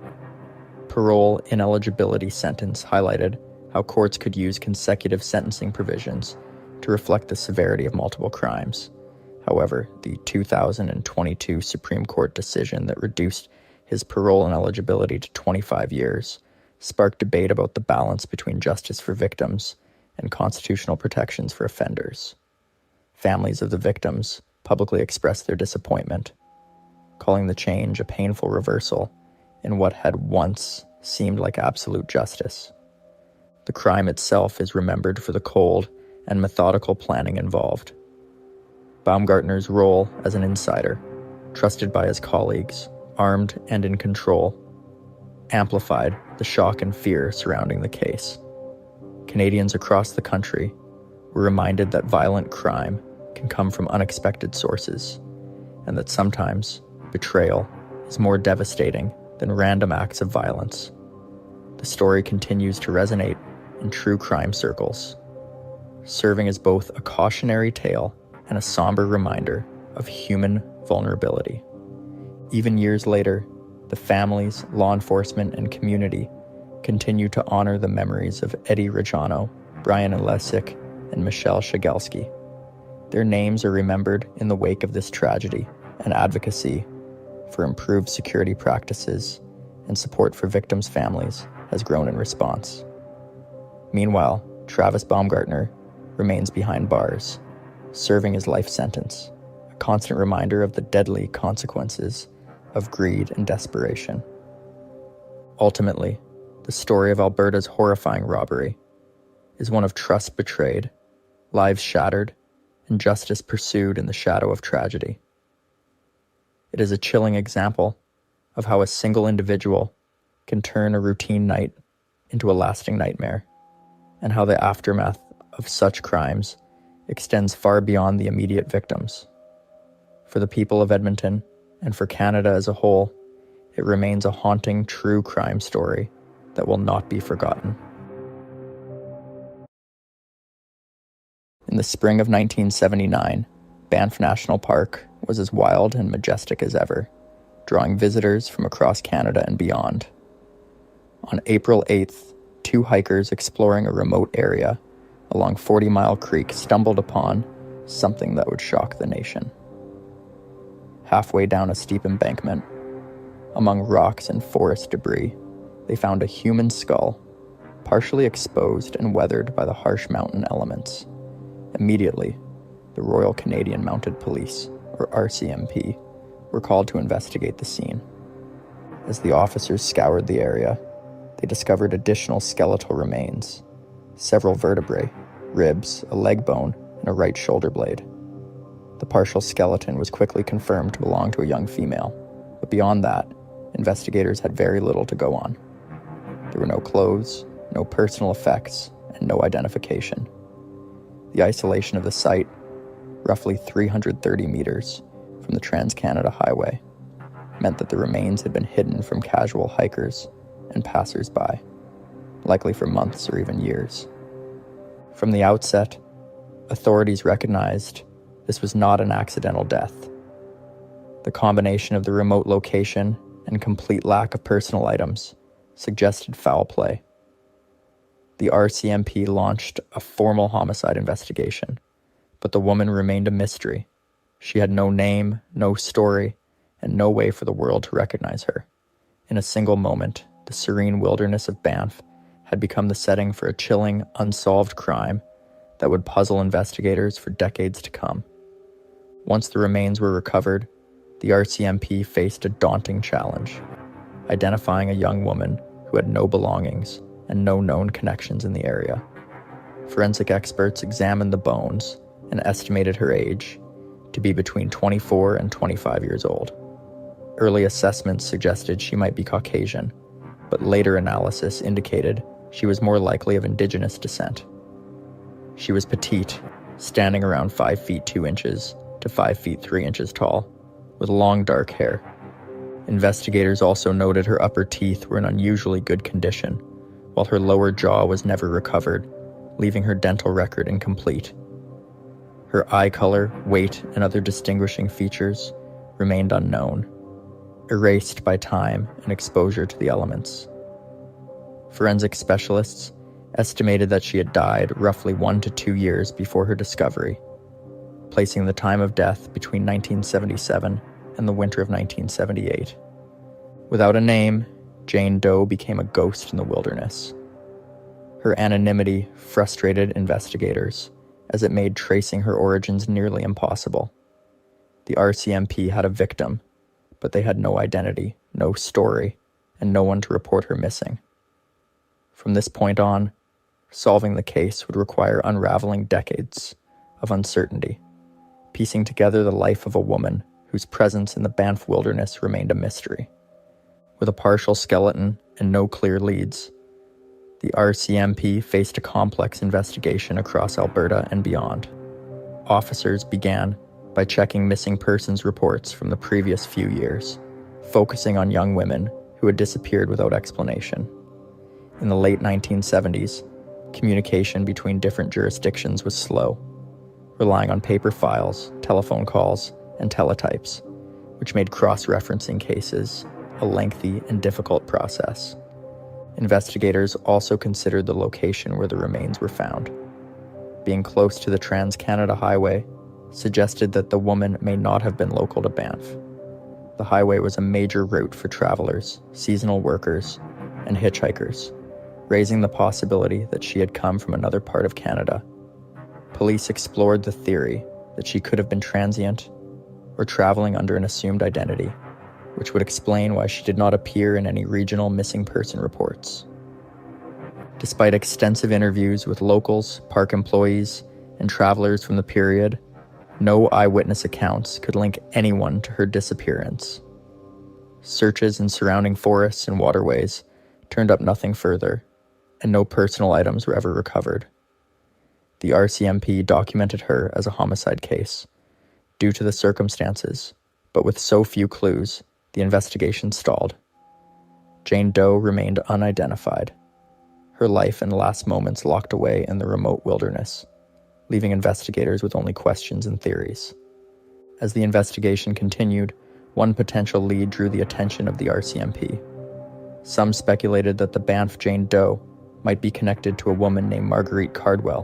parole ineligibility sentence highlighted how courts could use consecutive sentencing provisions to reflect the severity of multiple crimes. However, the 2022 Supreme Court decision that reduced his parole ineligibility to 25 years sparked debate about the balance between justice for victims and constitutional protections for offenders. Families of the victims publicly expressed their disappointment, calling the change a painful reversal in what had once seemed like absolute justice. The crime itself is remembered for the cold and methodical planning involved. Baumgartner's role as an insider, trusted by his colleagues, armed and in control, amplified the shock and fear surrounding the case. Canadians across the country were reminded that violent crime can come from unexpected sources, and that sometimes betrayal is more devastating than random acts of violence. The story continues to resonate in true crime circles, serving as both a cautionary tale and a somber reminder of human vulnerability. Even years later, the families, law enforcement, and community continue to honor the memories of Eddie Rajano, Brian Alesic, and Michelle Shagelski. Their names are remembered in the wake of this tragedy, and advocacy for improved security practices and support for victims' families has grown in response. Meanwhile, Travis Baumgartner remains behind bars, serving his life sentence, a constant reminder of the deadly consequences of greed and desperation. Ultimately, the story of Alberta's horrifying robbery is one of trust betrayed, lives shattered, and justice pursued in the shadow of tragedy. It is a chilling example of how a single individual can turn a routine night into a lasting nightmare, and how the aftermath of such crimes extends far beyond the immediate victims. For the people of Edmonton, and for Canada as a whole, it remains a haunting true crime story that will not be forgotten. In the spring of 1979, Banff National Park was as wild and majestic as ever, drawing visitors from across Canada and beyond. On April 8th, two hikers exploring a remote area along 40 Mile Creek stumbled upon something that would shock the nation. Halfway down a steep embankment, among rocks and forest debris, they found a human skull, partially exposed and weathered by the harsh mountain elements. Immediately, the Royal Canadian Mounted Police, or RCMP, were called to investigate the scene. As the officers scoured the area, they discovered additional skeletal remains, several vertebrae, ribs, a leg bone, and a right shoulder blade. The partial skeleton was quickly confirmed to belong to a young female, but beyond that, investigators had very little to go on. There were no clothes, no personal effects, and no identification. The isolation of the site, roughly 330 meters from the Trans-Canada Highway, meant that the remains had been hidden from casual hikers and passers-by, likely for months or even years. From the outset, authorities recognized this was not an accidental death. The combination of the remote location and complete lack of personal items suggested foul play. The RCMP launched a formal homicide investigation, but the woman remained a mystery. She had no name, no story, and no way for the world to recognize her. In a single moment, the serene wilderness of Banff had become the setting for a chilling, unsolved crime that would puzzle investigators for decades to come. Once the remains were recovered, the RCMP faced a daunting challenge: identifying a young woman who had no belongings and no known connections in the area. Forensic experts examined the bones and estimated her age to be between 24 and 25 years old. Early assessments suggested she might be Caucasian, but later analysis indicated she was more likely of Indigenous descent. She was petite, standing around 5 feet 2 inches to 5 feet 3 inches tall, with long dark hair. Investigators also noted her upper teeth were in unusually good condition, while her lower jaw was never recovered, leaving her dental record incomplete. Her eye color, weight, and other distinguishing features remained unknown, erased by time and exposure to the elements. Forensic specialists estimated that she had died roughly 1 to 2 years before her discovery, placing the time of death between 1977 and the winter of 1978. Without a name, Jane Doe became a ghost in the wilderness. Her anonymity frustrated investigators, as it made tracing her origins nearly impossible. The RCMP had a victim, but they had no identity, no story, and no one to report her missing. From this point on, solving the case would require unraveling decades of uncertainty, piecing together the life of a woman whose presence in the Banff wilderness remained a mystery. With a partial skeleton and no clear leads, the RCMP faced a complex investigation across Alberta and beyond. Officers began by checking missing persons reports from the previous few years, focusing on young women who had disappeared without explanation. In the late 1970s, communication between different jurisdictions was slow, relying on paper files, telephone calls, and teletypes, which made cross-referencing cases a lengthy and difficult process. Investigators also considered the location where the remains were found. Being close to the Trans-Canada Highway suggested that the woman may not have been local to Banff. The highway was a major route for travelers, seasonal workers, and hitchhikers, raising the possibility that she had come from another part of Canada. Police explored the theory that she could have been transient or traveling under an assumed identity, which would explain why she did not appear in any regional missing person reports. Despite extensive interviews with locals, park employees, and travelers from the period, no eyewitness accounts could link anyone to her disappearance. Searches in surrounding forests and waterways turned up nothing further, and no personal items were ever recovered. The RCMP documented her as a homicide case. Due to the circumstances, but with so few clues, the investigation stalled. Jane Doe remained unidentified, her life and last moments locked away in the remote wilderness, leaving investigators with only questions and theories. As the investigation continued, one potential lead drew the attention of the RCMP. Some speculated that the Banff Jane Doe might be connected to a woman named Marguerite Cardwell,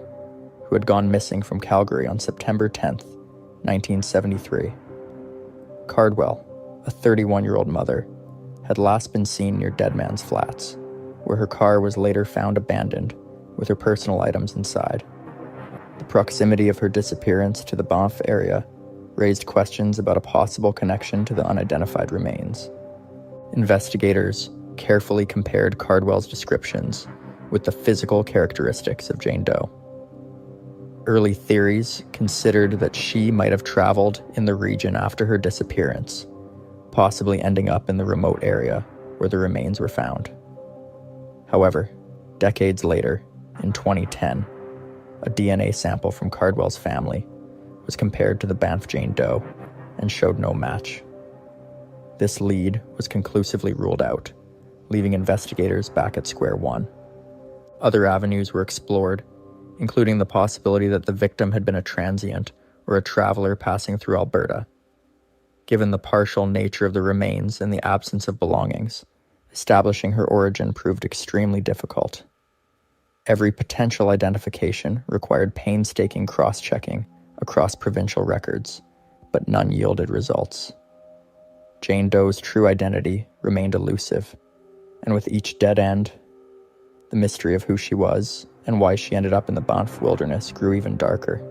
who had gone missing from Calgary on September 10th, 1973. Cardwell, a 31-year-old mother, had last been seen near Dead Man's Flats, where her car was later found abandoned with her personal items inside. The proximity of her disappearance to the Banff area raised questions about a possible connection to the unidentified remains. Investigators carefully compared Cardwell's descriptions with the physical characteristics of Jane Doe. Early theories considered that she might have traveled in the region after her disappearance, possibly ending up in the remote area where the remains were found. However, decades later, in 2010, a DNA sample from Cardwell's family was compared to the Banff Jane Doe and showed no match. This lead was conclusively ruled out, leaving investigators back at square one. Other avenues were explored, including the possibility that the victim had been a transient or a traveler passing through Alberta. Given the partial nature of the remains and the absence of belongings, establishing her origin proved extremely difficult. Every potential identification required painstaking cross-checking across provincial records, but none yielded results. Jane Doe's true identity remained elusive, and with each dead end, the mystery of who she was and why she ended up in the Banff wilderness grew even darker.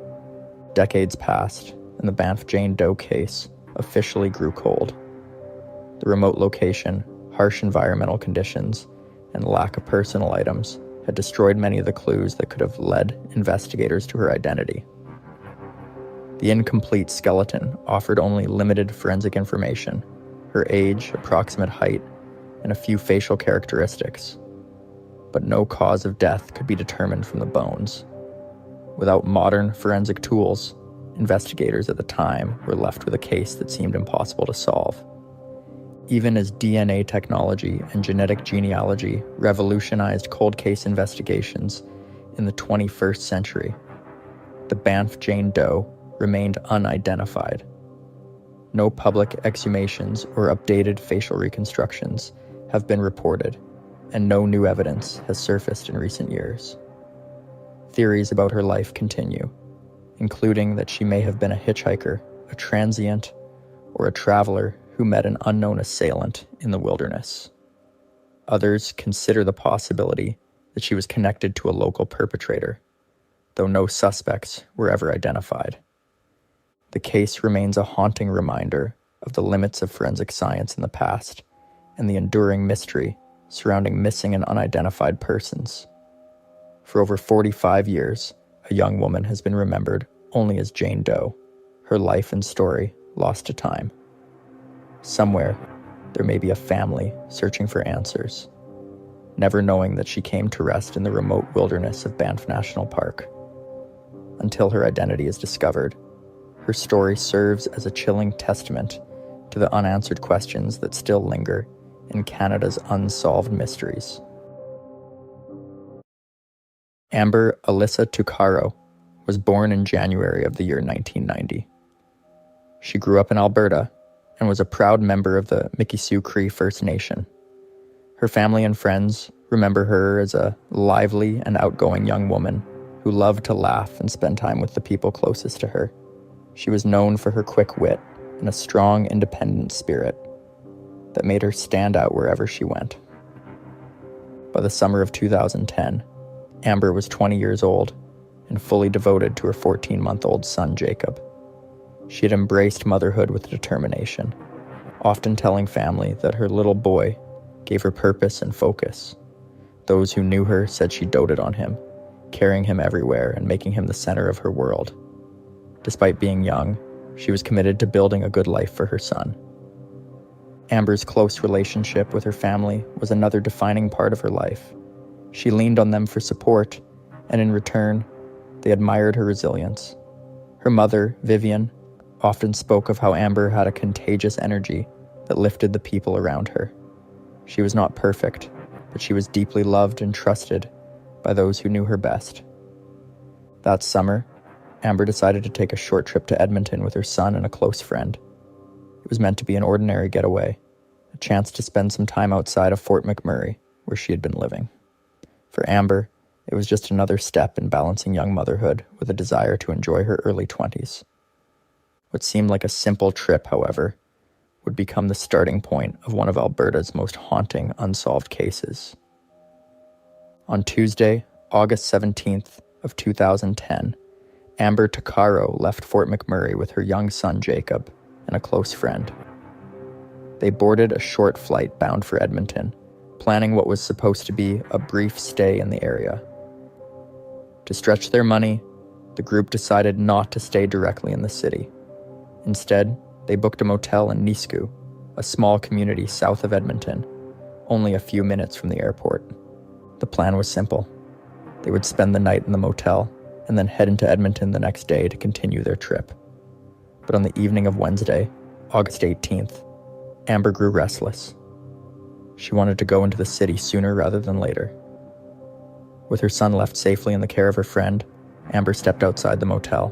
Decades passed, and the Banff Jane Doe case officially grew cold. The remote location, harsh environmental conditions, and lack of personal items had destroyed many of the clues that could have led investigators to her identity. The incomplete skeleton offered only limited forensic information: her age, approximate height, and a few facial characteristics. But no cause of death could be determined from the bones. Without modern forensic tools, investigators at the time were left with a case that seemed impossible to solve. Even as DNA technology and genetic genealogy revolutionized cold case investigations in the 21st century, the Banff Jane Doe remained unidentified. No public exhumations or updated facial reconstructions have been reported, and no new evidence has surfaced in recent years. Theories about her life continue, including that she may have been a hitchhiker, a transient, or a traveler who met an unknown assailant in the wilderness. Others consider the possibility that she was connected to a local perpetrator, though no suspects were ever identified. The case remains a haunting reminder of the limits of forensic science in the past and the enduring mystery surrounding missing and unidentified persons. For over 45 years, a young woman has been remembered only as Jane Doe, her life and story lost to time. Somewhere, there may be a family searching for answers, never knowing that she came to rest in the remote wilderness of Banff National Park. Until her identity is discovered, her story serves as a chilling testament to the unanswered questions that still linger in Canada's unsolved mysteries. Amber Alyssa Tuccaro was born in January of the year 1990. She grew up in Alberta and was a proud member of the Mikisew Cree First Nation. Her family and friends remember her as a lively and outgoing young woman who loved to laugh and spend time with the people closest to her. She was known for her quick wit and a strong, independent spirit that made her stand out wherever she went. By the summer of 2010, Amber was 20 years old and fully devoted to her 14-month-old son, Jacob. She had embraced motherhood with determination, often telling family that her little boy gave her purpose and focus. Those who knew her said she doted on him, carrying him everywhere and making him the center of her world. Despite being young, she was committed to building a good life for her son. Amber's close relationship with her family was another defining part of her life. She leaned on them for support, and in return, they admired her resilience. Her mother, Vivian, often spoke of how Amber had a contagious energy that lifted the people around her. She was not perfect, but she was deeply loved and trusted by those who knew her best. That summer, Amber decided to take a short trip to Edmonton with her son and a close friend. It was meant to be an ordinary getaway, a chance to spend some time outside of Fort McMurray, where she had been living. For Amber, it was just another step in balancing young motherhood with a desire to enjoy her early 20s. What seemed like a simple trip, however, would become the starting point of one of Alberta's most haunting unsolved cases. On Tuesday, August 17th of 2010, Amber Tuccaro left Fort McMurray with her young son Jacob and a close friend. They boarded a short flight bound for Edmonton, planning what was supposed to be a brief stay in the area. To stretch their money, the group decided not to stay directly in the city. Instead, they booked a motel in Nisku, a small community south of Edmonton, only a few minutes from the airport. The plan was simple. They would spend the night in the motel and then head into Edmonton the next day to continue their trip. But on the evening of Wednesday, August 18th, Amber grew restless. She wanted to go into the city sooner rather than later. With her son left safely in the care of her friend, Amber stepped outside the motel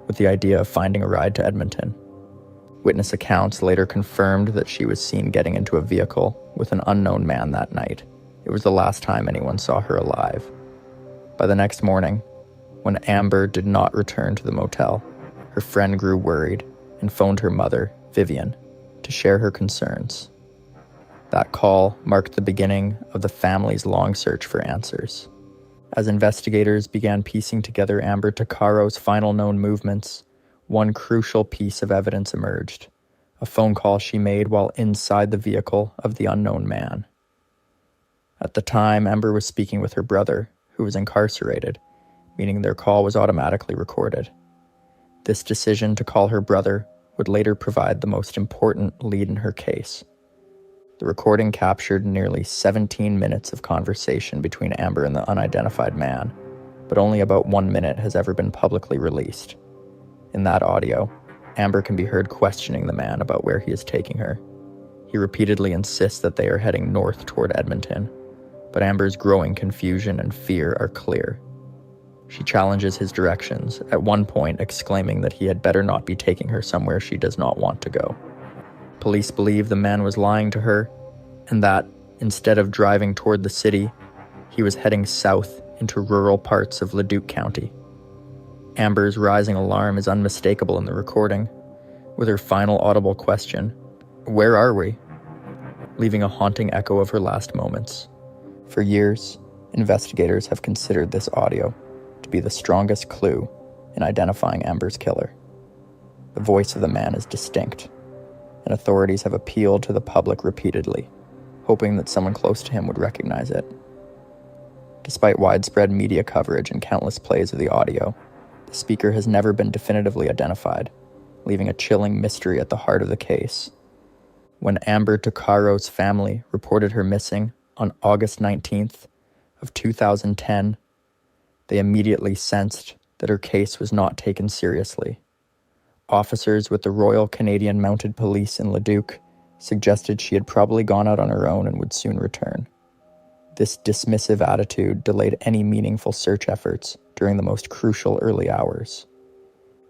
with the idea of finding a ride to Edmonton. Witness accounts later confirmed that she was seen getting into a vehicle with an unknown man that night. It was the last time anyone saw her alive. By the next morning, when Amber did not return to the motel, her friend grew worried and phoned her mother, Vivian, to share her concerns. That call marked the beginning of the family's long search for answers. As investigators began piecing together Amber Tuccaro's final known movements, one crucial piece of evidence emerged, a phone call she made while inside the vehicle of the unknown man. At the time, Amber was speaking with her brother, who was incarcerated, meaning their call was automatically recorded. This decision to call her brother would later provide the most important lead in her case. The recording captured nearly 17 minutes of conversation between Amber and the unidentified man, but only about 1 minute has ever been publicly released. In that audio, Amber can be heard questioning the man about where he is taking her. He repeatedly insists that they are heading north toward Edmonton, but Amber's growing confusion and fear are clear. She challenges his directions, at one point exclaiming that he had better not be taking her somewhere she does not want to go. Police believe the man was lying to her, and that, instead of driving toward the city, he was heading south into rural parts of Leduc County. Amber's rising alarm is unmistakable in the recording, with her final audible question, "Where are we?" leaving a haunting echo of her last moments. For years, investigators have considered this audio to be the strongest clue in identifying Amber's killer. The voice of the man is distinct, and authorities have appealed to the public repeatedly, hoping that someone close to him would recognize it. Despite widespread media coverage and countless plays of the audio, the speaker has never been definitively identified, leaving a chilling mystery at the heart of the case. When Amber Tuccaro's family reported her missing on August 19th of 2010, they immediately sensed that her case was not taken seriously. Officers with the Royal Canadian Mounted Police in Leduc suggested she had probably gone out on her own and would soon return. This dismissive attitude delayed any meaningful search efforts during the most crucial early hours.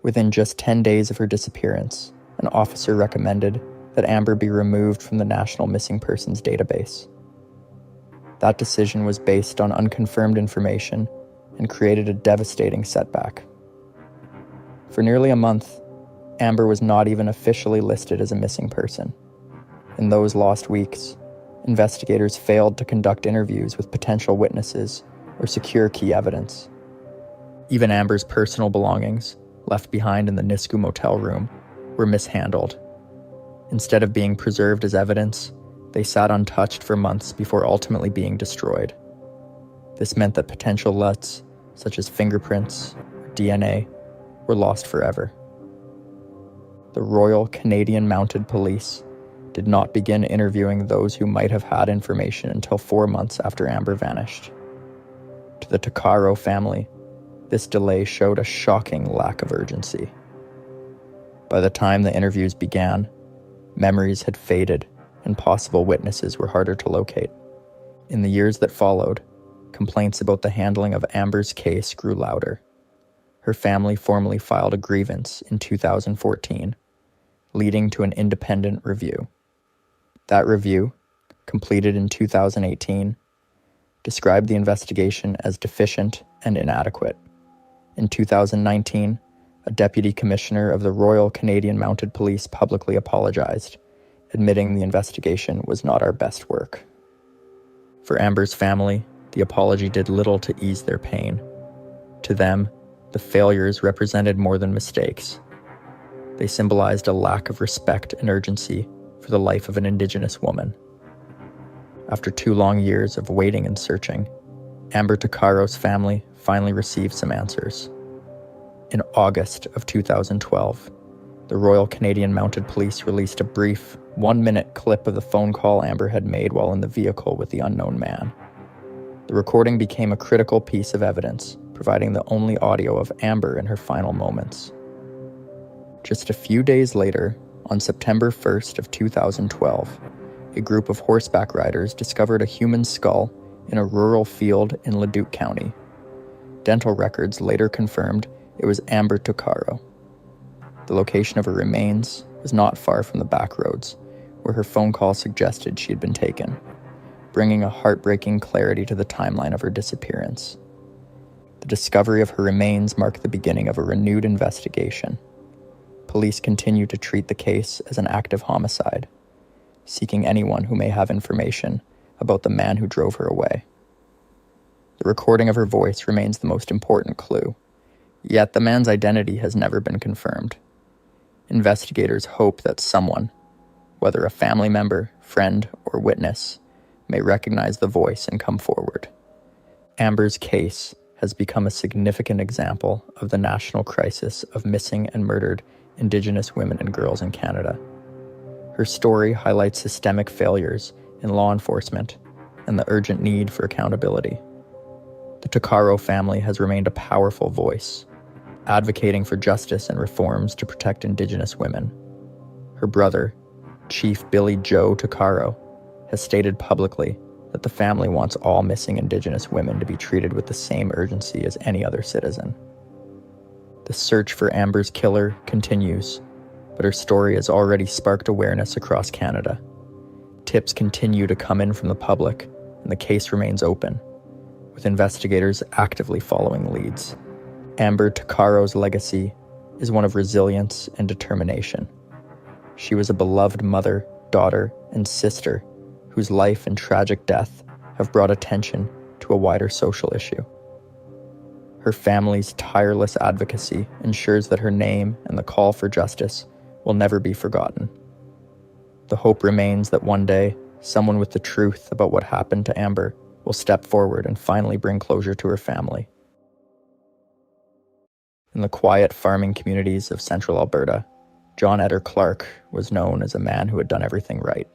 Within just 10 days of her disappearance, an officer recommended that Amber be removed from the National Missing Persons database. That decision was based on unconfirmed information and created a devastating setback. For nearly a month, Amber was not even officially listed as a missing person. In those lost weeks, investigators failed to conduct interviews with potential witnesses or secure key evidence. Even Amber's personal belongings, left behind in the Nisku motel room, were mishandled. Instead of being preserved as evidence, they sat untouched for months before ultimately being destroyed. This meant that potential LUTs, such as fingerprints or DNA, were lost forever. The Royal Canadian Mounted Police did not begin interviewing those who might have had information until 4 months after Amber vanished. To the Tuccaro family, this delay showed a shocking lack of urgency. By the time the interviews began, memories had faded and possible witnesses were harder to locate. In the years that followed, complaints about the handling of Amber's case grew louder. Her family formally filed a grievance in 2014, leading to an independent review. That review, completed in 2018, described the investigation as deficient and inadequate. In 2019, a deputy commissioner of the Royal Canadian Mounted Police publicly apologized, admitting the investigation was not our best work. For Amber's family, the apology did little to ease their pain. To them, the failures represented more than mistakes. They symbolized a lack of respect and urgency for the life of an Indigenous woman. After 2 long years of waiting and searching, Amber Tuccaro's family finally received some answers. In August of 2012, the Royal Canadian Mounted Police released a brief, 1-minute clip of the phone call Amber had made while in the vehicle with the unknown man. The recording became a critical piece of evidence, providing the only audio of Amber in her final moments. Just a few days later, on September 1st of 2012, a group of horseback riders discovered a human skull in a rural field in Leduc County. Dental records later confirmed it was Amber Tuccaro. The location of her remains was not far from the back roads, where her phone call suggested she had been taken, bringing a heartbreaking clarity to the timeline of her disappearance. The discovery of her remains marked the beginning of a renewed investigation. Police continue to treat the case as an active homicide, seeking anyone who may have information about the man who drove her away. The recording of her voice remains the most important clue, yet the man's identity has never been confirmed. Investigators hope that someone, whether a family member, friend, or witness, may recognize the voice and come forward. Amber's case has become a significant example of the national crisis of missing and murdered Indigenous women and girls in Canada. Her story highlights systemic failures in law enforcement and the urgent need for accountability. The Tuccaro family has remained a powerful voice, advocating for justice and reforms to protect Indigenous women. Her brother, Chief Billy Joe Tuccaro, has stated publicly that the family wants all missing Indigenous women to be treated with the same urgency as any other citizen. The search for Amber's killer continues, but her story has already sparked awareness across Canada. Tips continue to come in from the public, and the case remains open, with investigators actively following leads. Amber Tuccaro's legacy is one of resilience and determination. She was a beloved mother, daughter, and sister whose life and tragic death have brought attention to a wider social issue. Her family's tireless advocacy ensures that her name and the call for justice will never be forgotten. The hope remains that one day, someone with the truth about what happened to Amber will step forward and finally bring closure to her family. In the quiet farming communities of central Alberta, John Etter Clark was known as a man who had done everything right.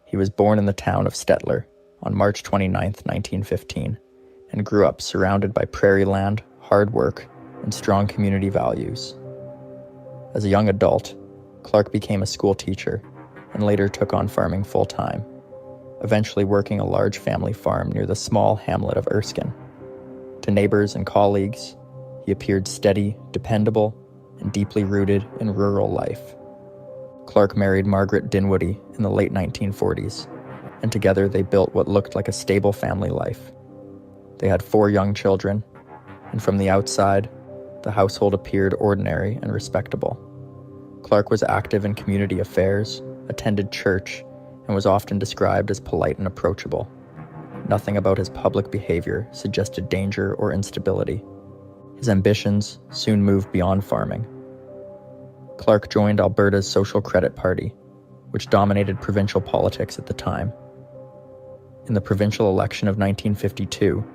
He was born in the town of Stettler on March 29, 1915, and grew up surrounded by prairie land, hard work, and strong community values. As a young adult, Clark became a school teacher and later took on farming full-time, eventually working a large family farm near the small hamlet of Erskine. To neighbors and colleagues, he appeared steady, dependable, and deeply rooted in rural life. Clark married Margaret Dinwoody in the late 1940s, and together they built what looked like a stable family life. They had 4 young children, and from the outside, the household appeared ordinary and respectable. Clark was active in community affairs, attended church, and was often described as polite and approachable. Nothing about his public behavior suggested danger or instability. His ambitions soon moved beyond farming. Clark joined Alberta's Social Credit Party, which dominated provincial politics at the time. In the provincial election of 1952,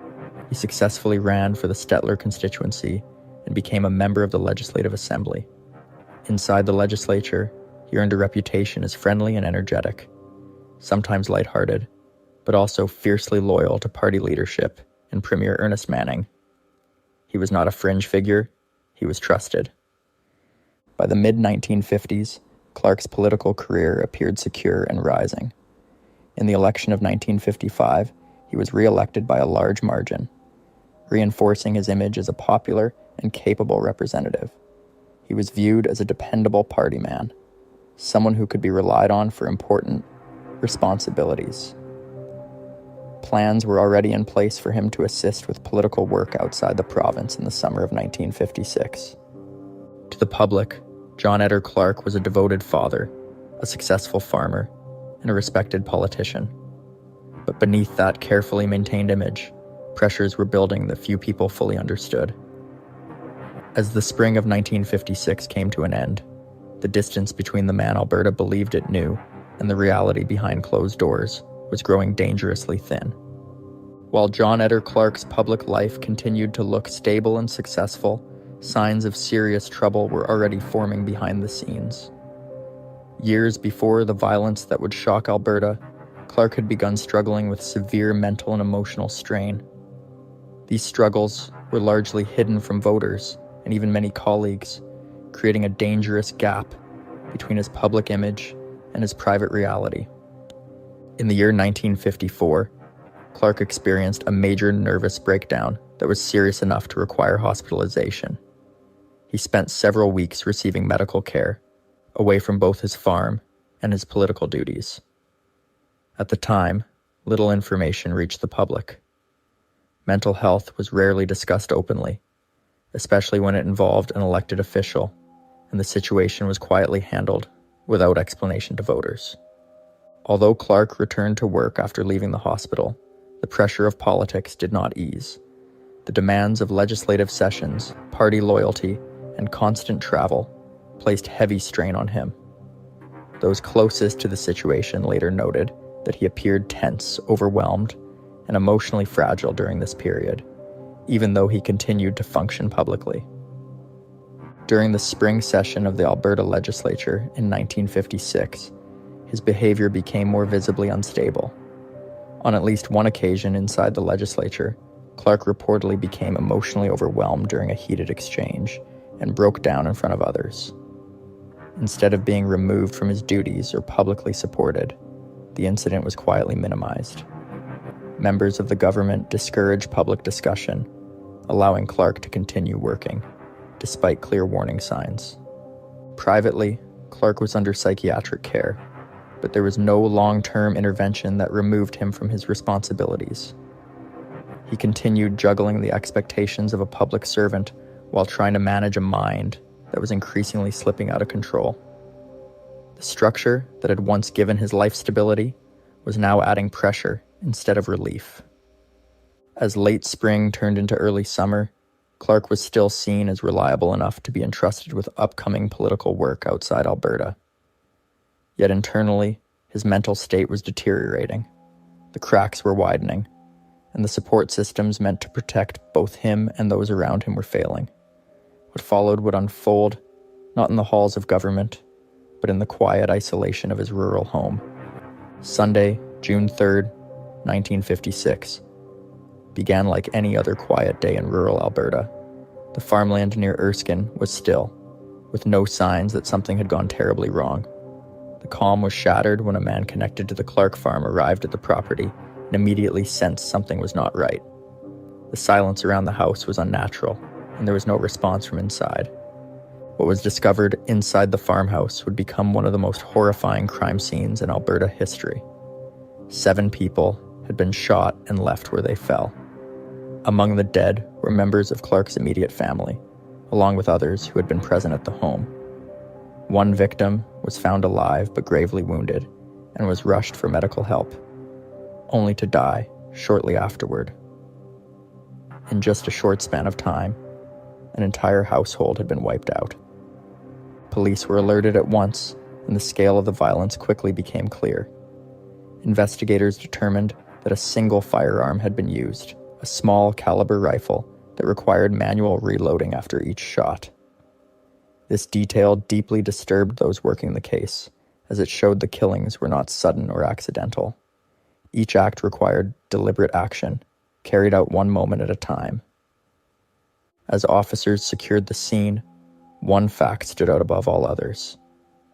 he successfully ran for the Stettler constituency and became a member of the Legislative Assembly. Inside the legislature, he earned a reputation as friendly and energetic, sometimes lighthearted, but also fiercely loyal to party leadership and Premier Ernest Manning. He was not a fringe figure, he was trusted. By the mid-1950s, Clark's political career appeared secure and rising. In the election of 1955, he was re-elected by a large margin, reinforcing his image as a popular and capable representative. He was viewed as a dependable party man, someone who could be relied on for important responsibilities. Plans were already in place for him to assist with political work outside the province in the summer of 1956. To the public, John Etter Clark was a devoted father, a successful farmer, and a respected politician. But beneath that carefully maintained image, pressures were building that few people fully understood. As the spring of 1956 came to an end, the distance between the man Alberta believed it knew and the reality behind closed doors was growing dangerously thin. While John Etter Clark's public life continued to look stable and successful, signs of serious trouble were already forming behind the scenes. Years before the violence that would shock Alberta, Clark had begun struggling with severe mental and emotional strain. These struggles were largely hidden from voters and even many colleagues, creating a dangerous gap between his public image and his private reality. In the year 1954, Clark experienced a major nervous breakdown that was serious enough to require hospitalization. He spent several weeks receiving medical care, away from both his farm and his political duties. At the time, little information reached the public. Mental health was rarely discussed openly, especially when it involved an elected official, and the situation was quietly handled without explanation to voters. Although Clark returned to work after leaving the hospital, the pressure of politics did not ease. The demands of legislative sessions, party loyalty, and constant travel placed heavy strain on him. Those closest to the situation later noted that he appeared tense, overwhelmed, and emotionally fragile during this period, even though he continued to function publicly. During the spring session of the Alberta legislature in 1956, his behavior became more visibly unstable. On at least one occasion inside the legislature, Clark reportedly became emotionally overwhelmed during a heated exchange and broke down in front of others. Instead of being removed from his duties or publicly supported, the incident was quietly minimized. Members of the government discouraged public discussion, allowing Clark to continue working, despite clear warning signs. Privately, Clark was under psychiatric care, but there was no long-term intervention that removed him from his responsibilities. He continued juggling the expectations of a public servant while trying to manage a mind that was increasingly slipping out of control. The structure that had once given his life stability was now adding pressure instead of relief. As late spring turned into early summer, Clark was still seen as reliable enough to be entrusted with upcoming political work outside Alberta. Yet internally, his mental state was deteriorating. The cracks were widening, and the support systems meant to protect both him and those around him were failing. What followed would unfold, not in the halls of government, but in the quiet isolation of his rural home. Sunday, June 3rd, 1956, began like any other quiet day in rural Alberta. The farmland near Erskine was still, with no signs that something had gone terribly wrong. The calm was shattered when a man connected to the Clark farm arrived at the property and immediately sensed something was not right. The silence around the house was unnatural, and there was no response from inside. What was discovered inside the farmhouse would become one of the most horrifying crime scenes in Alberta history. 7 people had been shot and left where they fell. Among the dead were members of Clark's immediate family, along with others who had been present at the home. One victim was found alive but gravely wounded, and was rushed for medical help, only to die shortly afterward. In just a short span of time, an entire household had been wiped out. Police were alerted at once, and the scale of the violence quickly became clear. Investigators determined that a single firearm had been used, a small caliber rifle that required manual reloading after each shot. This detail deeply disturbed those working the case, as it showed the killings were not sudden or accidental. Each act required deliberate action, carried out one moment at a time. As officers secured the scene, one fact stood out above all others.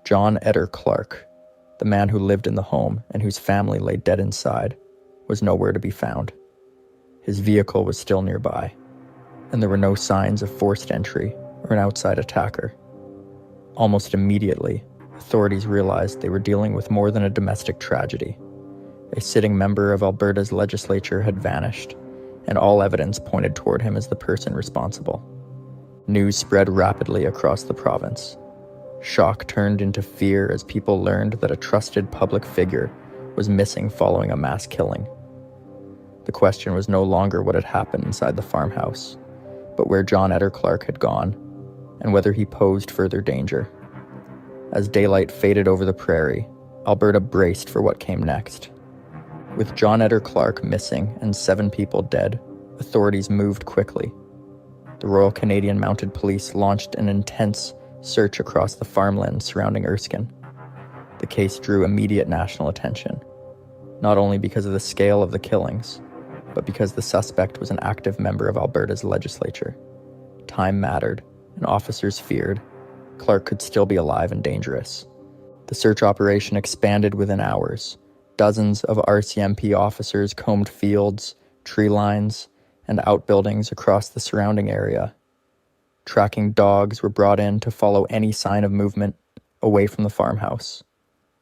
John Etter Clark, the man who lived in the home and whose family lay dead inside, was nowhere to be found. His vehicle was still nearby, and there were no signs of forced entry or an outside attacker. Almost immediately, authorities realized they were dealing with more than a domestic tragedy. A sitting member of Alberta's legislature had vanished, and all evidence pointed toward him as the person responsible. News spread rapidly across the province. Shock turned into fear as people learned that a trusted public figure was missing following a mass killing. The question was no longer what had happened inside the farmhouse, but where John Etter Clark had gone, and whether he posed further danger. As daylight faded over the prairie, Alberta braced for what came next. With John Etter Clark missing and 7 people dead, authorities moved quickly. The Royal Canadian Mounted Police launched an intense search across the farmland surrounding Erskine. The case drew immediate national attention, not only because of the scale of the killings, but because the suspect was an active member of Alberta's legislature. Time mattered, and officers feared Clark could still be alive and dangerous. The search operation expanded within hours. Dozens of RCMP officers combed fields, tree lines, and outbuildings across the surrounding area. Tracking dogs were brought in to follow any sign of movement away from the farmhouse.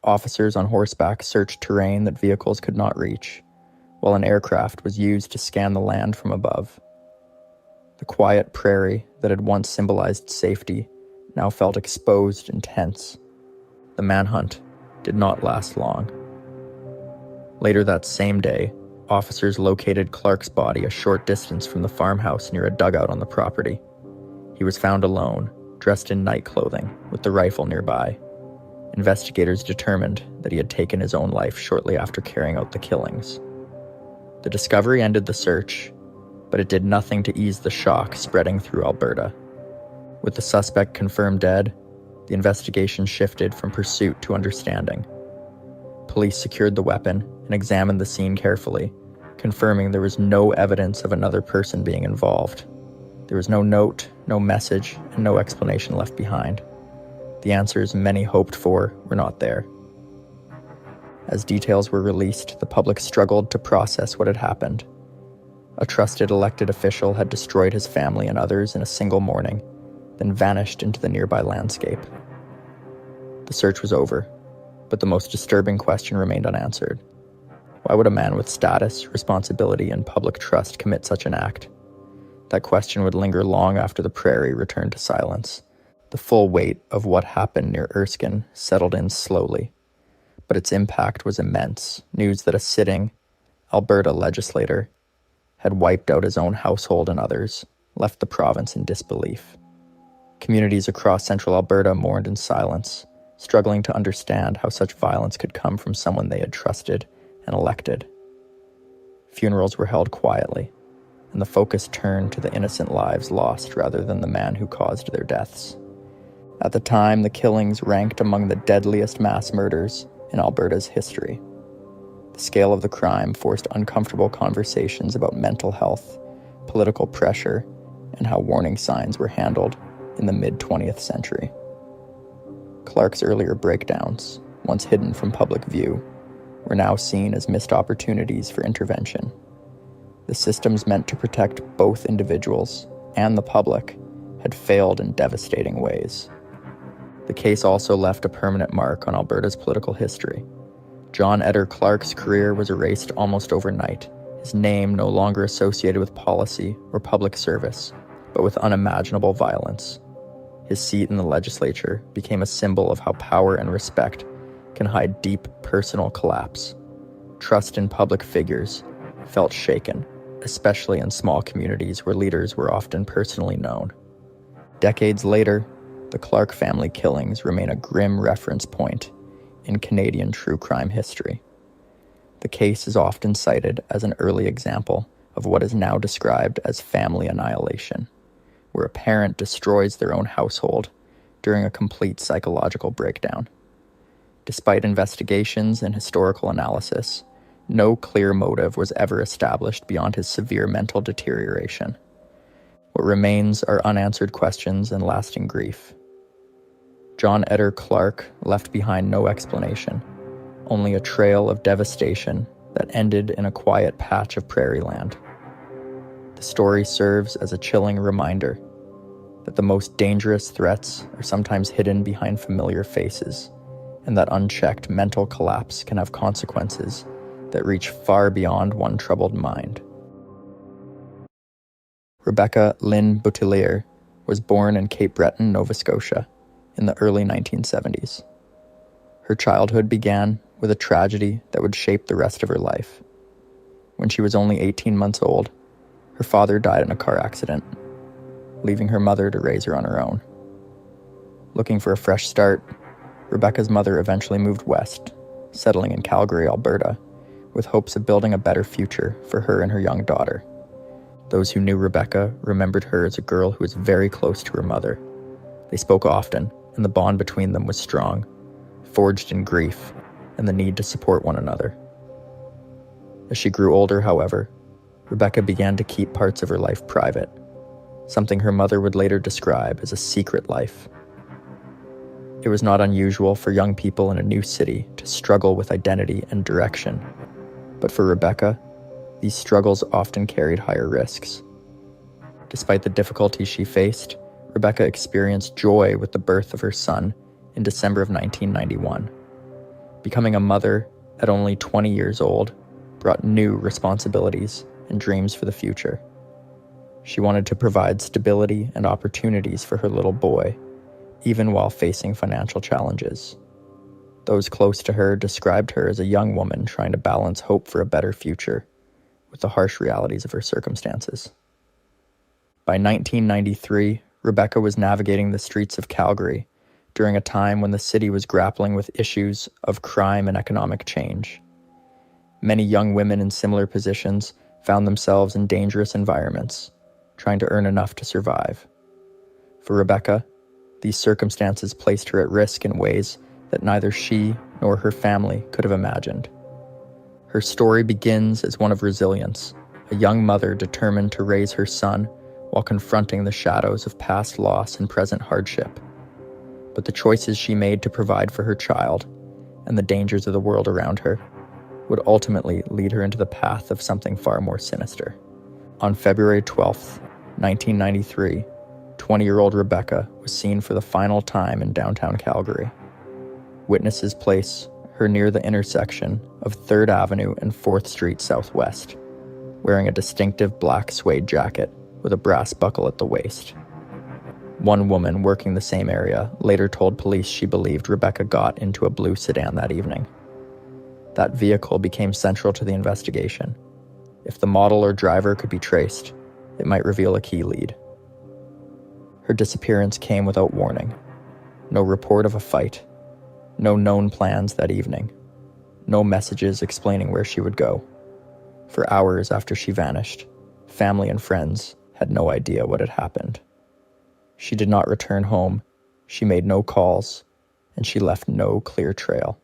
Officers on horseback searched terrain that vehicles could not reach, while an aircraft was used to scan the land from above. The quiet prairie that had once symbolized safety now felt exposed and tense. The manhunt did not last long. Later that same day, officers located Clark's body a short distance from the farmhouse near a dugout on the property. He was found alone, dressed in night clothing, with the rifle nearby. Investigators determined that he had taken his own life shortly after carrying out the killings. The discovery ended the search, but it did nothing to ease the shock spreading through Alberta. With the suspect confirmed dead, the investigation shifted from pursuit to understanding. Police secured the weapon and examined the scene carefully, confirming there was no evidence of another person being involved. There was no note, no message, and no explanation left behind. The answers many hoped for were not there. As details were released, the public struggled to process what had happened. A trusted elected official had destroyed his family and others in a single morning, then vanished into the nearby landscape. The search was over, but the most disturbing question remained unanswered. Why would a man with status, responsibility, and public trust commit such an act? That question would linger long after the prairie returned to silence. The full weight of what happened near Erskine settled in slowly, but its impact was immense. News that a sitting Alberta legislator had wiped out his own household and others left the province in disbelief. Communities across central Alberta mourned in silence, struggling to understand how such violence could come from someone they had trusted and elected. Funerals were held quietly, and the focus turned to the innocent lives lost rather than the man who caused their deaths. At the time, the killings ranked among the deadliest mass murders in Alberta's history. The scale of the crime forced uncomfortable conversations about mental health, political pressure, and how warning signs were handled in the mid-20th century. Clark's earlier breakdowns, once hidden from public view, were now seen as missed opportunities for intervention. The systems meant to protect both individuals and the public had failed in devastating ways. The case also left a permanent mark on Alberta's political history. John Etter Clark's career was erased almost overnight, his name no longer associated with policy or public service, but with unimaginable violence. His seat in the legislature became a symbol of how power and respect can hide deep personal collapse. Trust in public figures felt shaken, especially in small communities where leaders were often personally known. Decades later, the Clark family killings remain a grim reference point in Canadian true crime history. The case is often cited as an early example of what is now described as family annihilation, where a parent destroys their own household during a complete psychological breakdown. Despite investigations and historical analysis, no clear motive was ever established beyond his severe mental deterioration. What remains are unanswered questions and lasting grief. John Etter Clark left behind no explanation, only a trail of devastation that ended in a quiet patch of prairie land. The story serves as a chilling reminder that the most dangerous threats are sometimes hidden behind familiar faces, and that unchecked mental collapse can have consequences that reach far beyond one troubled mind. Rebecca Lynn Boutillier was born in Cape Breton, Nova Scotia, in the early 1970s. Her childhood began with a tragedy that would shape the rest of her life. When she was only 18 months old, her father died in a car accident, leaving her mother to raise her on her own. Looking for a fresh start, Rebecca's mother eventually moved west, settling in Calgary, Alberta, with hopes of building a better future for her and her young daughter. Those who knew Rebecca remembered her as a girl who was very close to her mother. They spoke often, and the bond between them was strong, forged in grief and the need to support one another. As she grew older, however, Rebecca began to keep parts of her life private, something her mother would later describe as a secret life. It was not unusual for young people in a new city to struggle with identity and direction, but for Rebecca, these struggles often carried higher risks. Despite the difficulties she faced, Rebecca experienced joy with the birth of her son in December of 1991. Becoming a mother at only 20 years old brought new responsibilities and dreams for the future. She wanted to provide stability and opportunities for her little boy, even while facing financial challenges. Those close to her described her as a young woman trying to balance hope for a better future with the harsh realities of her circumstances. By 1993, Rebecca was navigating the streets of Calgary during a time when the city was grappling with issues of crime and economic change. Many young women in similar positions found themselves in dangerous environments, trying to earn enough to survive. For Rebecca, these circumstances placed her at risk in ways that neither she nor her family could have imagined. Her story begins as one of resilience, a young mother determined to raise her son while confronting the shadows of past loss and present hardship. But the choices she made to provide for her child and the dangers of the world around her would ultimately lead her into the path of something far more sinister. On February 12th, 1993, 20-year-old Rebecca was seen for the final time in downtown Calgary. Witnesses place her near the intersection of 3rd Avenue and 4th Street Southwest, wearing a distinctive black suede jacket with a brass buckle at the waist. One woman working the same area later told police she believed Rebecca got into a blue sedan that evening. That vehicle became central to the investigation. If the model or driver could be traced, it might reveal a key lead. Her disappearance came without warning. No report of a fight. No known plans that evening. No messages explaining where she would go. For hours after she vanished, family and friends had no idea what had happened. She did not return home, she made no calls, and she left no clear trail.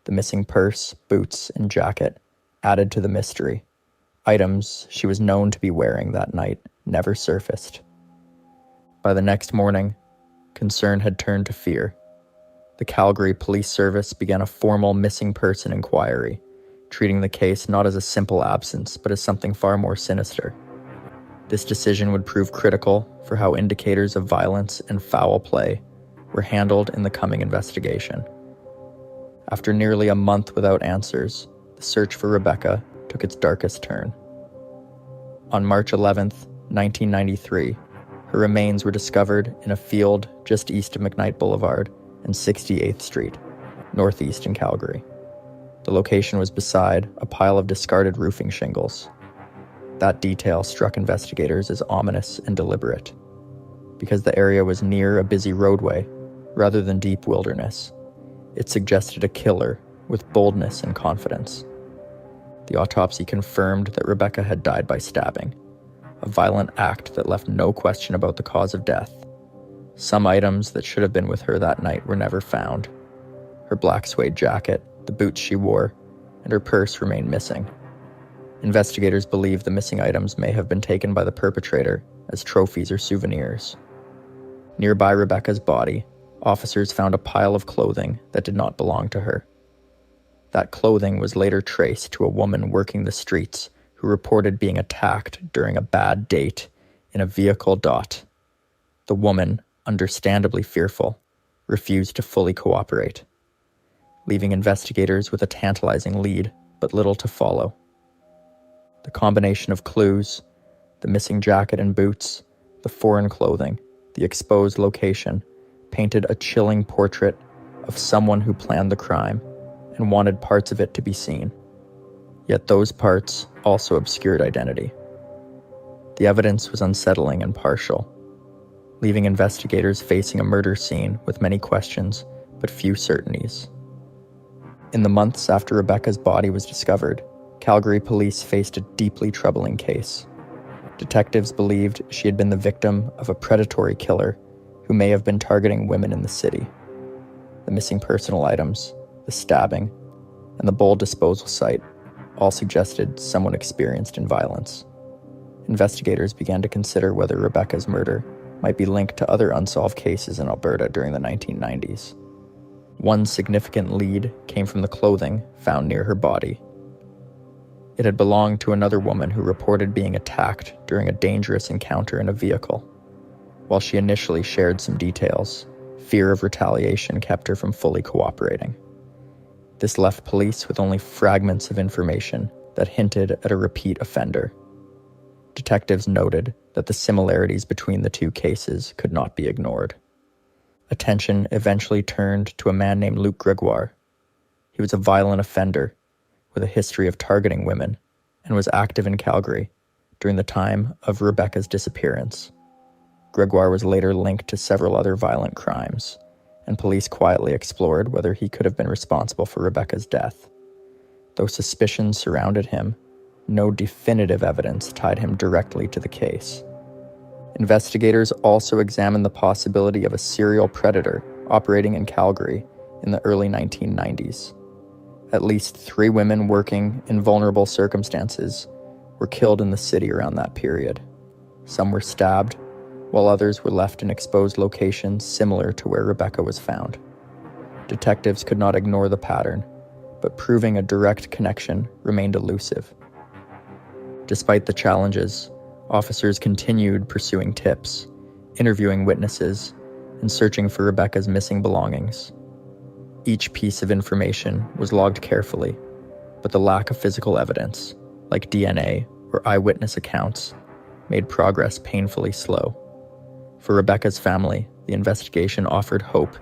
The missing purse, boots, and jacket added to the mystery. Items she was known to be wearing that night never surfaced. By the next morning, concern had turned to fear. The Calgary Police Service began a formal missing person inquiry, treating the case not as a simple absence, but as something far more sinister. This decision would prove critical for how indicators of violence and foul play were handled in the coming investigation. After nearly a month without answers, the search for Rebecca took its darkest turn. On March 11th, 1993, her remains were discovered in a field just east of McKnight Boulevard and 68th Street, northeast in Calgary. The location was beside a pile of discarded roofing shingles. That detail struck investigators as ominous and deliberate. Because the area was near a busy roadway, rather than deep wilderness, it suggested a killer with boldness and confidence. The autopsy confirmed that Rebecca had died by stabbing, a violent act that left no question about the cause of death. Some items that should have been with her that night were never found. Her black suede jacket, the boots she wore, and her purse remained missing. Investigators believe the missing items may have been taken by the perpetrator as trophies or souvenirs. Nearby Rebecca's body, officers found a pile of clothing that did not belong to her. That clothing was later traced to a woman working the streets who reported being attacked during a bad date in a vehicle. The woman, understandably fearful, refused to fully cooperate, leaving investigators with a tantalizing lead but little to follow. The combination of clues, the missing jacket and boots, the foreign clothing, the exposed location, painted a chilling portrait of someone who planned the crime and wanted parts of it to be seen. Yet those parts also obscured identity. The evidence was unsettling and partial, leaving investigators facing a murder scene with many questions but few certainties. In the months after Rebecca's body was discovered, Calgary police faced a deeply troubling case. Detectives believed she had been the victim of a predatory killer who may have been targeting women in the city. The missing personal items, the stabbing, and the bold disposal site all suggested someone experienced in violence. Investigators began to consider whether Rebecca's murder might be linked to other unsolved cases in Alberta during the 1990s. One significant lead came from the clothing found near her body. It had belonged to another woman who reported being attacked during a dangerous encounter in a vehicle. While she initially shared some details, fear of retaliation kept her from fully cooperating. This left police with only fragments of information that hinted at a repeat offender. Detectives noted that the similarities between the two cases could not be ignored. Attention eventually turned to a man named Luc Gregoire. He was a violent offender with a history of targeting women and was active in Calgary during the time of Rebecca's disappearance. Gregoire was later linked to several other violent crimes, and police quietly explored whether he could have been responsible for Rebecca's death. Though suspicions surrounded him, no definitive evidence tied him directly to the case. Investigators also examined the possibility of a serial predator operating in Calgary in the early 1990s. At least 3 women working in vulnerable circumstances were killed in the city around that period. Some were stabbed, while others were left in exposed locations similar to where Rebecca was found. Detectives could not ignore the pattern, but proving a direct connection remained elusive. Despite the challenges, officers continued pursuing tips, interviewing witnesses, and searching for Rebecca's missing belongings. Each piece of information was logged carefully, but the lack of physical evidence, like DNA or eyewitness accounts, made progress painfully slow. For Rebecca's family, the investigation offered hope,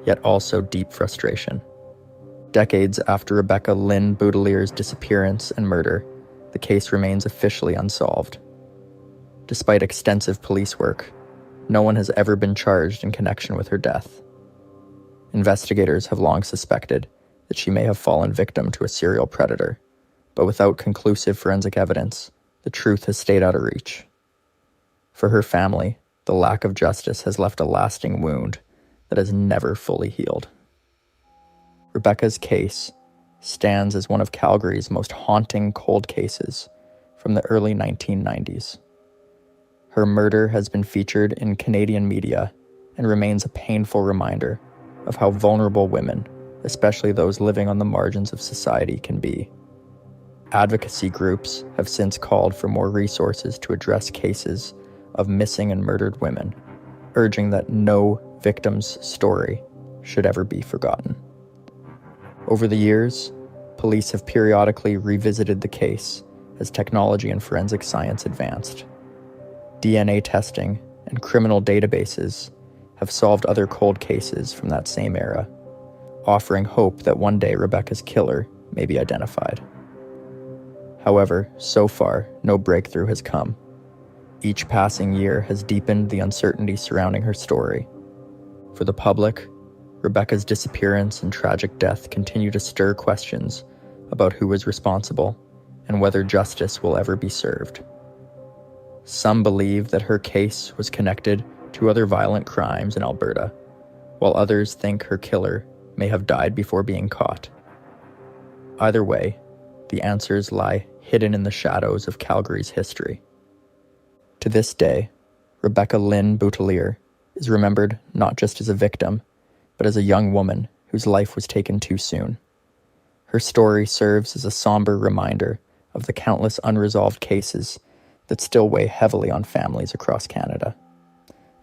yet also deep frustration. Decades after Rebecca Lynn Boutillier's disappearance and murder, the case remains officially unsolved. Despite extensive police work, no one has ever been charged in connection with her death. Investigators have long suspected that she may have fallen victim to a serial predator, but without conclusive forensic evidence, the truth has stayed out of reach. For her family, the lack of justice has left a lasting wound that has never fully healed. Rebecca's case stands as one of Calgary's most haunting cold cases from the early 1990s. Her murder has been featured in Canadian media and remains a painful reminder of how vulnerable women, especially those living on the margins of society, can be. Advocacy groups have since called for more resources to address cases of missing and murdered women, urging that no victim's story should ever be forgotten. Over the years, police have periodically revisited the case as technology and forensic science advanced. DNA testing and criminal databases have solved other cold cases from that same era, offering hope that one day Rebecca's killer may be identified. However, so far, no breakthrough has come. Each passing year has deepened the uncertainty surrounding her story. For the public, Rebecca's disappearance and tragic death continue to stir questions about who was responsible and whether justice will ever be served. Some believe that her case was connected to other violent crimes in Alberta, while others think her killer may have died before being caught. Either way, the answers lie hidden in the shadows of Calgary's history. To this day, Rebecca Lynn Boutillier is remembered not just as a victim, but as a young woman whose life was taken too soon. Her story serves as a somber reminder of the countless unresolved cases that still weigh heavily on families across Canada.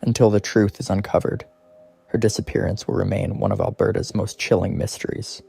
Until the truth is uncovered, her disappearance will remain one of Alberta's most chilling mysteries.